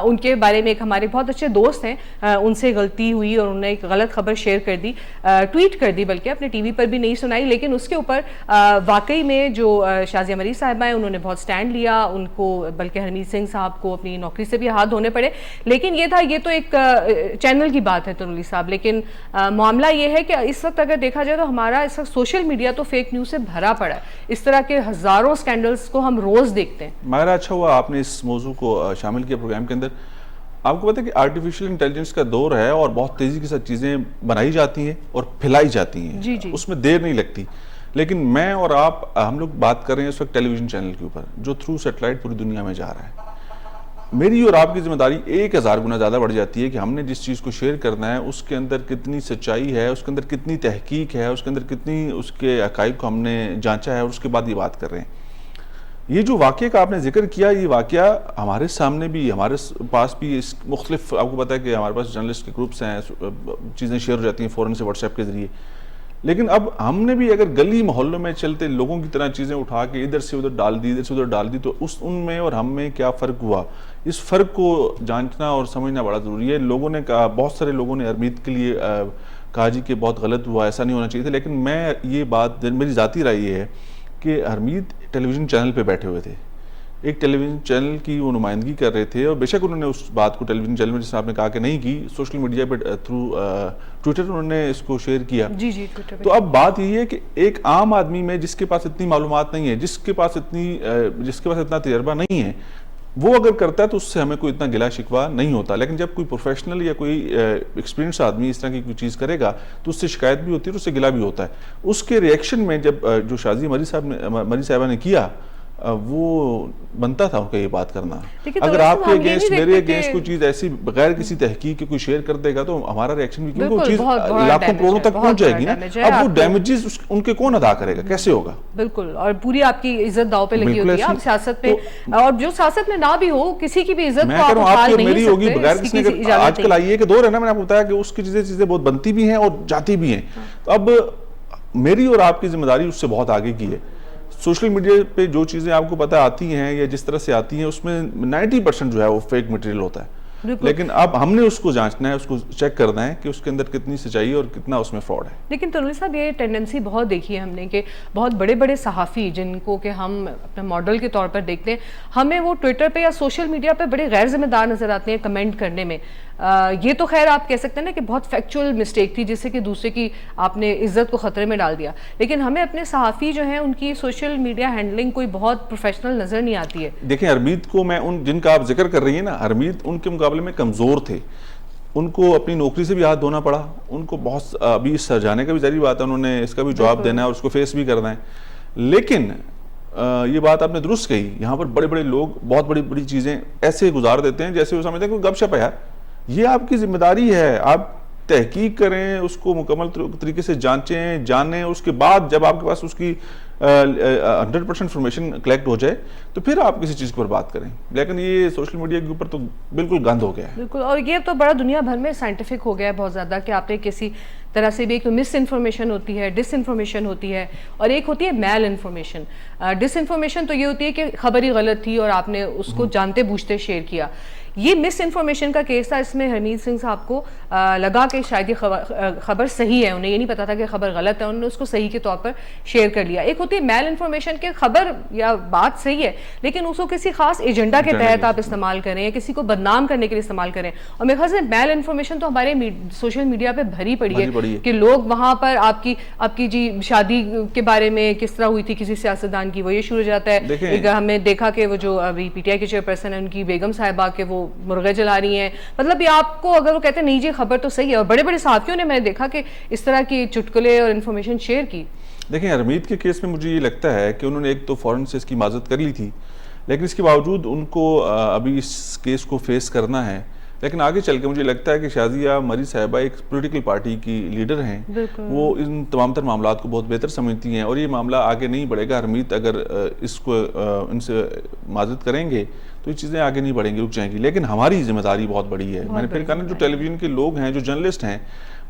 उनके बारे में एक हमारे बहुत अच्छे दोस्त हैं, उनसे गलती हुई और उन्होंने एक गलत खबर शेयर कर दी, ट्वीट कर दी, बल्कि अपने TV पर भी नहीं सुनाई। लेकिन उसके ऊपर वाकई में जो शाजिया मरी साहिबा हैं उन्होंने बहुत स्टैंड लिया, उनको बल्कि हरमीत सिंह साहब को अपनी नौकरी से भी हाथ धोने पड़े। लेकिन ये था, ये तो एक चैनल की बात है तनोली साहब, लेकिन मामला ये है कि इस वक्त अगर देखा जाए तो हमारा इस वक्त सोशल मीडिया तो फेक न्यूज़ से भरा पड़ा है। इस तरह के हजारों स्कैंडल्स को हम रोज देखते हैं। मायरा, अच्छा हुआ आपने इस मौजू को शामिल किया प्रोग्राम के अंदर। आपको पता है कि आर्टिफिशियल इंटेलिजेंस का दौर है और बहुत तेजी के साथ चीज़ें बनाई जाती हैं और फैलाई जाती हैं। जी जी। उसमें देर नहीं लगती। लेकिन मैं और आप, हम लोग बात कर रहे हैं इस वक्त टेलीविजन चैनल के ऊपर जो थ्रू सैटेलाइट पूरी दुनिया में जा रहा है। मेरी और आपकी जिम्मेदारी 1000 गुना ज़्यादा बढ़ जाती है कि हमने जिस चीज़ को शेयर करना है उसके अंदर कितनी सच्चाई है, उसके अंदर कितनी तहकीक है, उसके अंदर कितनी उसके हक़ाइक़ को हमने जांचा है और उसके बाद ये बात कर रहे हैं। ये जो वाक़े का आपने जिक्र किया, ये वाक़या हमारे सामने भी, हमारे पास भी इस मुख्तलिफ, आपको पता है कि हमारे पास जर्नलिस्ट के ग्रुप्स हैं, चीज़ें शेयर हो जाती हैं फ़ौरन से व्हाट्सएप के ज़रिए। लेकिन अब हमने भी अगर गली मोहल्लों में चलते लोगों की तरह चीज़ें उठा के इधर से उधर डाल दी, इधर से उधर डाल दी, तो उनमें और हम में क्या फ़र्क हुआ, इस फ़र्क को जांचना और समझना बड़ा ज़रूरी है। लोगों ने कहा, बहुत सारे लोगों ने हरमीत के लिए कहा जी कि बहुत गलत हुआ, ऐसा नहीं होना चाहिए था, लेकिन मैं ये बात, मेरी ज़ाती राय ये है कि हरमीत टेलीविज़न चैनल पर बैठे हुए थे, एक टेलीविज़न चैनल की वो नुमाइंदगी कर रहे थे, और बेशक उन्होंने उस बात को टेलीविज़न चैनल में, जैसे आपने कहा कि नहीं की, सोशल मीडिया पे थ्रू ट्विटर उन्होंने इसको शेयर किया। जी जी, ट्विटर पे। तो अब बात ये है कि एक आम आदमी में जिसके पास इतनी मालूमात नहीं है, जिसके पास इतना तजर्बा नहीं है, वो अगर करता है तो उससे हमें कोई इतना गिला शिकवा नहीं होता। लेकिन जब कोई प्रोफेशनल या कोई एक्सपीरियंस आदमी इस तरह की कोई चीज़ करेगा तो उससे शिकायत भी होती है और उससे गिला भी होता है। उसके रिएक्शन में जब जो शाजी मरी साहबा ने किया, वो बनता था उनका ये बात करना। अगर आपके अगेंस्ट, मेरे अगेंस्ट कोई चीज ऐसी बगैर किसी तहकीक के कोई शेयर कर देगा तो हमारा रिएक्शन भी, क्योंकि वो चीज लाखों करोड़ों तक पहुंच जाएगी ना। अब वो डैमेजेस उनके कौन अदा करेगा, कैसे होगा? बिल्कुल, और पूरी आपकी इज्जत दांव पे लगी होती है। आप सियासत पे, और जो सियासत में ना भी हो, किसी की भी इज्जत को आप उछाल नहीं सकते, होगी बगैर किसी। आजकल आइए कि दौर है ना, मैंने आपको बताया कि उसकी चीजें बहुत बनती भी हैं और जाती भी हैं। तो अब मेरी और आपकी जिम्मेदारी उससे बहुत आगे की है। सोशल मीडिया पे जो चीज़ें आपको पता आती हैं या जिस तरह से आती हैं, उसमें 90% जो है वो फेक मटेरियल होता है। लेकिन अब हमने उसको जांचना है, उसको चेक करना है कि उसके अंदर कितनी सच्चाई है और कितना उसमें फ्रॉड है। लेकिन तनुल साहब, ये टेंडेंसी बहुत देखी है हमने कि बहुत बड़े बड़े सहाफ़ी जिनको कि हम अपने मॉडल के तौर पर देखते हैं, हमें वो ट्विटर पे या सोशल मीडिया पे बड़े गैर जिम्मेदार नजर आते हैं कमेंट करने में। ये तो खैर आप कह सकते हैं ना कि बहुत फैक्चुअल मिस्टेक थी, जिससे कि दूसरे की आपने इज्जत को खतरे में डाल दिया। लेकिन हमें अपने सहाफ़ी जो हैं उनकी सोशल मीडिया हैंडलिंग कोई बहुत प्रोफेशनल नजर नहीं आती है। देखिए, हरमीत को मैं जिनका आप जिक्र कर रही है ना, हरमीत उनके मुकाबले में कमज़ोर थे। उनको अपनी नौकरी से भी हाथ धोना पड़ा, उनको बहुत अभी सर जाने का भी जरिए बात है, उन्होंने इसका भी जवाब देना है और उसको फेस भी करना है। लेकिन ये बात आपने दुरुस्त कही, यहाँ पर बड़े बड़े लोग बहुत बड़ी बड़ी चीज़ें ऐसे गुजार देते हैं जैसे वो समझते हैं कोई गपशप है। यार, ये आपकी जिम्मेदारी है, आप तहकीक करें, उसको मुकम्मल तरीके से जांचें, जानें, उसके बाद जब आपके पास उसकी 100% इंफॉर्मेशन कलेक्ट हो जाए तो फिर आप किसी चीज़ पर बात करें। लेकिन ये सोशल मीडिया के ऊपर तो बिल्कुल गंद हो गया है। बिल्कुल, और ये तो बड़ा दुनिया भर में साइंटिफिक हो गया है बहुत ज़्यादा कि आपने किसी तरह से भी, एक तो मिस इन्फॉर्मेशन होती है, डिस इन्फॉर्मेशन होती है, और एक होती है मैल इन्फॉर्मेशन। डिस इन्फॉर्मेशन तो ये होती है कि खबर ही गलत थी और आपने उसको जानते बूझते शेयर किया। ये मिस इन्फॉर्मेशन का केस था, इसमें हरमीत सिंह साहब को लगा कि शायद ये खबर सही है, उन्हें ये नहीं पता था कि खबर गलत है, उन्होंने उसको सही के तौर पर शेयर कर लिया। एक होती है मैल इन्फॉर्मेशन के खबर या बात सही है लेकिन उसको किसी खास एजेंडा के तहत आप इस्तेमाल करें या किसी को बदनाम करने के लिए इस्तेमाल करें। और मेरे ख्याल से मैल इन्फॉर्मेशन तो हमारे सोशल मीडिया पे भरी पड़ी है कि लोग वहां पर आपकी जी शादी के बारे में किस तरह हुई थी किसी सियासतदान की, वो ये शुरू हो जाता है। हमने देखा कि वो जो अभी पीटीआई के चेयरपर्सन है, उनकी बेगम साहिबा के वो मुर्गे जला रही हैं। मतलब ये आपको अगर वो कहते हैं नहीं जी खबर तो सही है, और बड़े बड़े सहाफ़ियों ने मैंने देखा कि इस तरह की चुटकुले और इन्फॉर्मेशन शेयर की। देखिए, हरमीत के केस में मुझे ये लगता है कि उन्होंने एक तो फ़ौरन से इसकी माजरत कर ली थी, लेकिन इसके बावजूद उनको अभी इस केस को फेस करना है। लेकिन आगे चल के मुझे लगता है कि शाजिया मरी साहिबा एक पॉलिटिकल पार्टी की लीडर हैं, वो इन तमाम तर मामलात को बहुत बेहतर समझती हैं और ये मामला आगे नहीं बढ़ेगा। हरमीत अगर इसको इनसे माजरत करेंगे तो ये चीज़ें आगे नहीं बढ़ेंगी, रुक जाएंगी। लेकिन हमारी जिम्मेदारी बहुत बड़ी है। मैंने फिर कहा ना, जो टेलीविज़न के लोग हैं, जो जर्नलिस्ट हैं,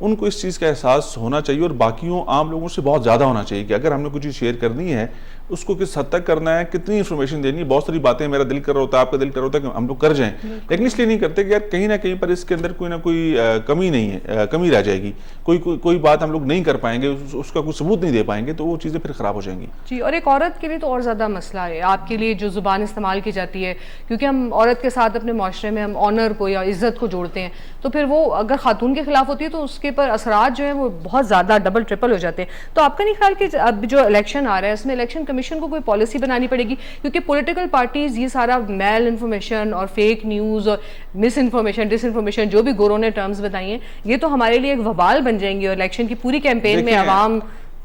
उनको इस चीज़ का एहसास होना चाहिए और बाकियों आम लोगों से बहुत ज़्यादा होना चाहिए कि अगर हमने कुछ चीज़ शेयर करनी है उसको किस हद तक करना है, कितनी इन्फॉर्मेशन देनी है। बहुत सारी बातें मेरा दिल कर रहा होता है, आपका दिल कर रहा होता है कि हम लोग कर जाएं, लेकिन इसलिए नहीं करते कि यार कहीं ना कहीं पर इसके अंदर कोई ना कोई कमी नहीं है, कमी रह जाएगी, कोई बात हम लोग नहीं कर पाएंगे, उसका कोई सबूत नहीं दे पाएंगे, तो वो चीज़ें फिर ख़राब हो जाएंगी। जी, और एक औरत के लिए तो और ज़्यादा मसला है, आपके लिए जो ज़ुबान इस्तेमाल की जाती है, क्योंकि हम औरत के साथ अपने माशरे में हम ऑनर को या इज़्ज़त को जोड़ते हैं, तो फिर वो अगर खातून के खिलाफ होती है तो उसके पर असरात जो है वो बहुत ज़्यादा डबल ट्रिपल हो जाते हैं। तो आपका नहीं ख्याल कि अब जो इलेक्शन आ रहा है इसमें इलेक्शन कमीशन को कोई पॉलिसी बनानी पड़ेगी, क्योंकि पॉलिटिकल पार्टीज ये सारा मेल इन्फॉर्मेशन और फेक न्यूज़ और मिस इन्फॉर्मेशन, डिस इन्फॉर्मेशन, जो भी गोरों ने टर्म्स बताई हैं, ये तो हमारे लिए एक वबाल बन जाएंगी और इलेक्शन की पूरी कैंपेन में आवाम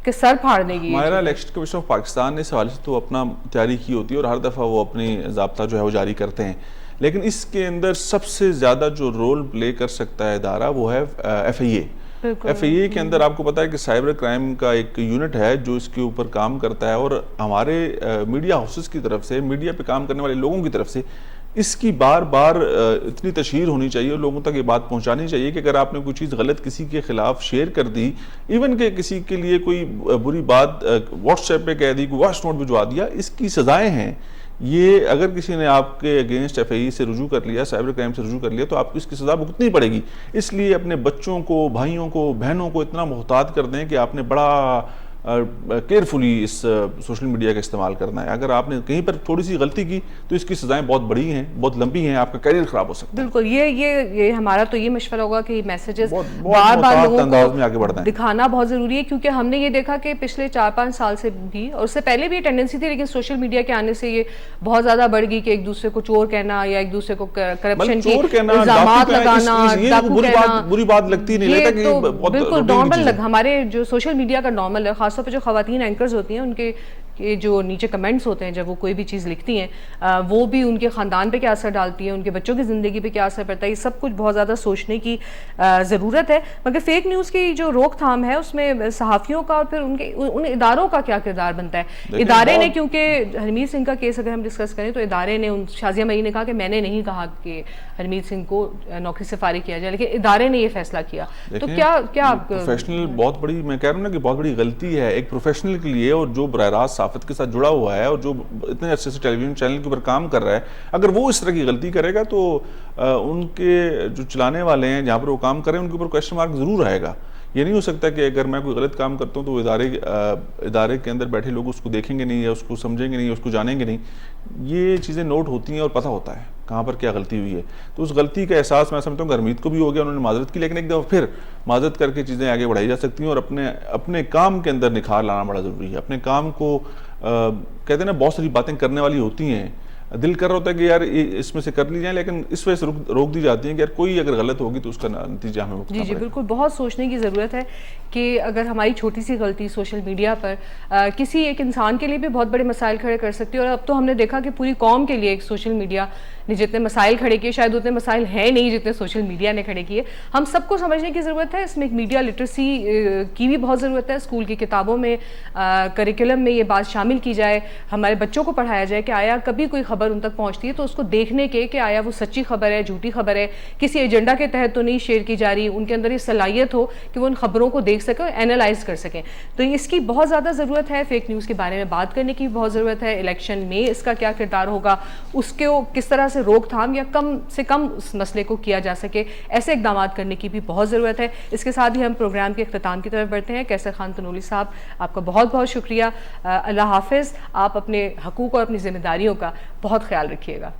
के सर फाड़ देगी। हमारा इलेक्शन कमीशन ऑफ पाकिस्तान ने इस हवाले से तो अपना तैयारी की होती है और हर दफ़ा वो अपनी ज़ाब्ता जो है वो जारी करते हैं, लेकिन इसके अंदर सबसे ज़्यादा जो रोल प्ले कर सकता है इदारा वो है FIA। FIA के अंदर आपको पता है कि साइबर क्राइम का एक यूनिट है जो इसके ऊपर काम करता है और हमारे मीडिया हाउसेस की तरफ से, मीडिया पे काम करने वाले लोगों की तरफ से इसकी बार बार इतनी तशहीर होनी चाहिए और लोगों तक ये बात पहुंचानी चाहिए कि अगर आपने कोई चीज़ गलत किसी के खिलाफ शेयर कर दी, इवन के किसी के लिए कोई बुरी बात व्हाट्सएप पे कह दी, कोई वॉइस नोट भिजवा दिया, इसकी सजाएं हैं। ये अगर किसी ने आपके अगेंस्ट एफआई से रुजू कर लिया, साइबर क्राइम से रुजू कर लिया, तो आपको इसकी सजा भुगतनी पड़ेगी। इसलिए अपने बच्चों को, भाइयों को, बहनों को इतना मोहतात कर दें कि आपने बड़ा केयरफुली इस सोशल मीडिया का इस्तेमाल करना है। अगर आपने कहीं पर थोड़ी सी गलती की तो इसकी सजाएं बहुत बड़ी हैं, बहुत लंबी हैं, आपका करियर खराब हो सकता है। बिल्कुल, ये हमारा तो ये मशवरा होगा कि मैसेजेस बार बार लोगों को में आगे बढ़ना है, दिखाना बहुत जरूरी है, क्योंकि हमने ये देखा कि पिछले 4-5 साल से भी, और उससे पहले भी ये टेंडेंसी थी, लेकिन सोशल मीडिया के आने से ये बहुत ज्यादा बढ़ गई कि एक दूसरे को चोर कहना या एक दूसरे को करप्शन की इल्जामात लगाना, डाकू कहना, बुरी बात लगती नहीं, ये तो बिल्कुल नॉर्मल हमारे जो सोशल मीडिया का नॉर्मल है। खासतौर पर जो खवातीन एंकर्स होती हैं, उनके ये जो नीचे कमेंट्स होते हैं जब वो कोई भी चीज़ लिखती हैं, वो भी उनके ख़ानदान पे क्या असर डालती है, उनके बच्चों की ज़िंदगी पे क्या असर पड़ता है, ये सब कुछ बहुत ज़्यादा सोचने की ज़रूरत है। मगर फेक न्यूज़ की जो रोकथाम है उसमें सहाफ़ियों का और फिर उन इदारों का क्या किरदार बनता है। इदारे ने, क्योंकि हरमीत सिंह का केस अगर हम डिस्कस करें तो इदारे ने, शाजिया मरी ने कहा कि मैंने नहीं कहा कि हरमीत सिंह को नौकरी से फारिग किया जाए, लेकिन इदारे ने ये फैसला किया। तो क्या प्रोफेशनल बहुत बड़ी, मैं कह रहा हूँ ना कि बहुत बड़ी गलती है एक प्रोफेशनल के लिए, और जो बराह रास्त साफत के साथ जुड़ा हुआ है और जो इतने अच्छे से टेलीविजन चैनल के ऊपर काम कर रहा है, अगर वो इस तरह की गलती करेगा तो उनके जो चलाने वाले हैं जहाँ पर वो काम कर रहे हैं उनके ऊपर क्वेश्चन मार्क जरूर आएगा। ये नहीं हो सकता कि अगर मैं कोई गलत काम करता हूँ तो इदारे के अंदर बैठे लोग उसको देखेंगे नहीं या उसको समझेंगे नहीं, उसको जानेंगे नहीं। ये चीज़ें नोट होती हैं और पता होता है कहाँ पर क्या गलती हुई है। तो उस गलती का एहसास मैं समझता हूँ हरमीत को भी हो गया, उन्होंने माजरत की, लेकिन एक दफ़ा फिर माजरत करके चीज़ें आगे बढ़ाई जा सकती हैं और अपने काम के अंदर निखार लाना बड़ा ज़रूरी है। अपने काम को कहते हैं ना, बहुत सारी बातें करने वाली होती हैं, दिल कर रहा होता है कि यार इसमें से कर ली जाए, लेकिन इस वजह से रोक दी जाती है कि यार कोई अगर गलत होगी तो उसका नतीजा हमें भुगतना जी बिल्कुल, बहुत सोचने की ज़रूरत है कि अगर हमारी छोटी सी गलती सोशल मीडिया पर किसी एक इंसान के लिए भी बहुत बड़े मसाइल खड़े कर सकती है। और अब तो हमने देखा कि पूरी कौम के लिए एक सोशल मीडिया ने जितने मसाइल खड़े किए, शायद उतने मसाइल हैं नहीं जितने सोशल मीडिया ने खड़े किए। हम सबको समझने की ज़रूरत है, इसमें एक मीडिया लिटरेसी की भी बहुत ज़रूरत है। स्कूल की किताबों में, करिकुलम में ये बात शामिल की जाए, हमारे बच्चों को पढ़ाया जाए कि आया कभी कोई खबर उन तक पहुँचती है तो उसको देखने के कि आया वो सच्ची खबर है, झूठी खबर है, किसी एजेंडा के तहत तो नहीं शेयर की जा रही, उनके अंदर ये सलाहियत हो कि वो उन खबरों को देख सकें और एनालाइज कर सकें। तो इसकी बहुत ज़्यादा ज़रूरत है। फेक न्यूज़ के बारे में बात करने की बहुत ज़रूरत है। इलेक्शन में इसका क्या किरदार होगा, उसके किस तरह से रोकथाम या कम से कम उस मसले को किया जा सके, ऐसे इकदाम करने की भी बहुत ज़रूरत है। इसके साथ ही हम प्रोग्राम के इख्तिताम की तरफ बढ़ते हैं। कैसर खान तनोली साहब, आपका बहुत बहुत शुक्रिया। अल्लाह हाफिज़। आप अपने हकूक़ और अपनी जिम्मेदारियों का बहुत ख्याल रखिएगा।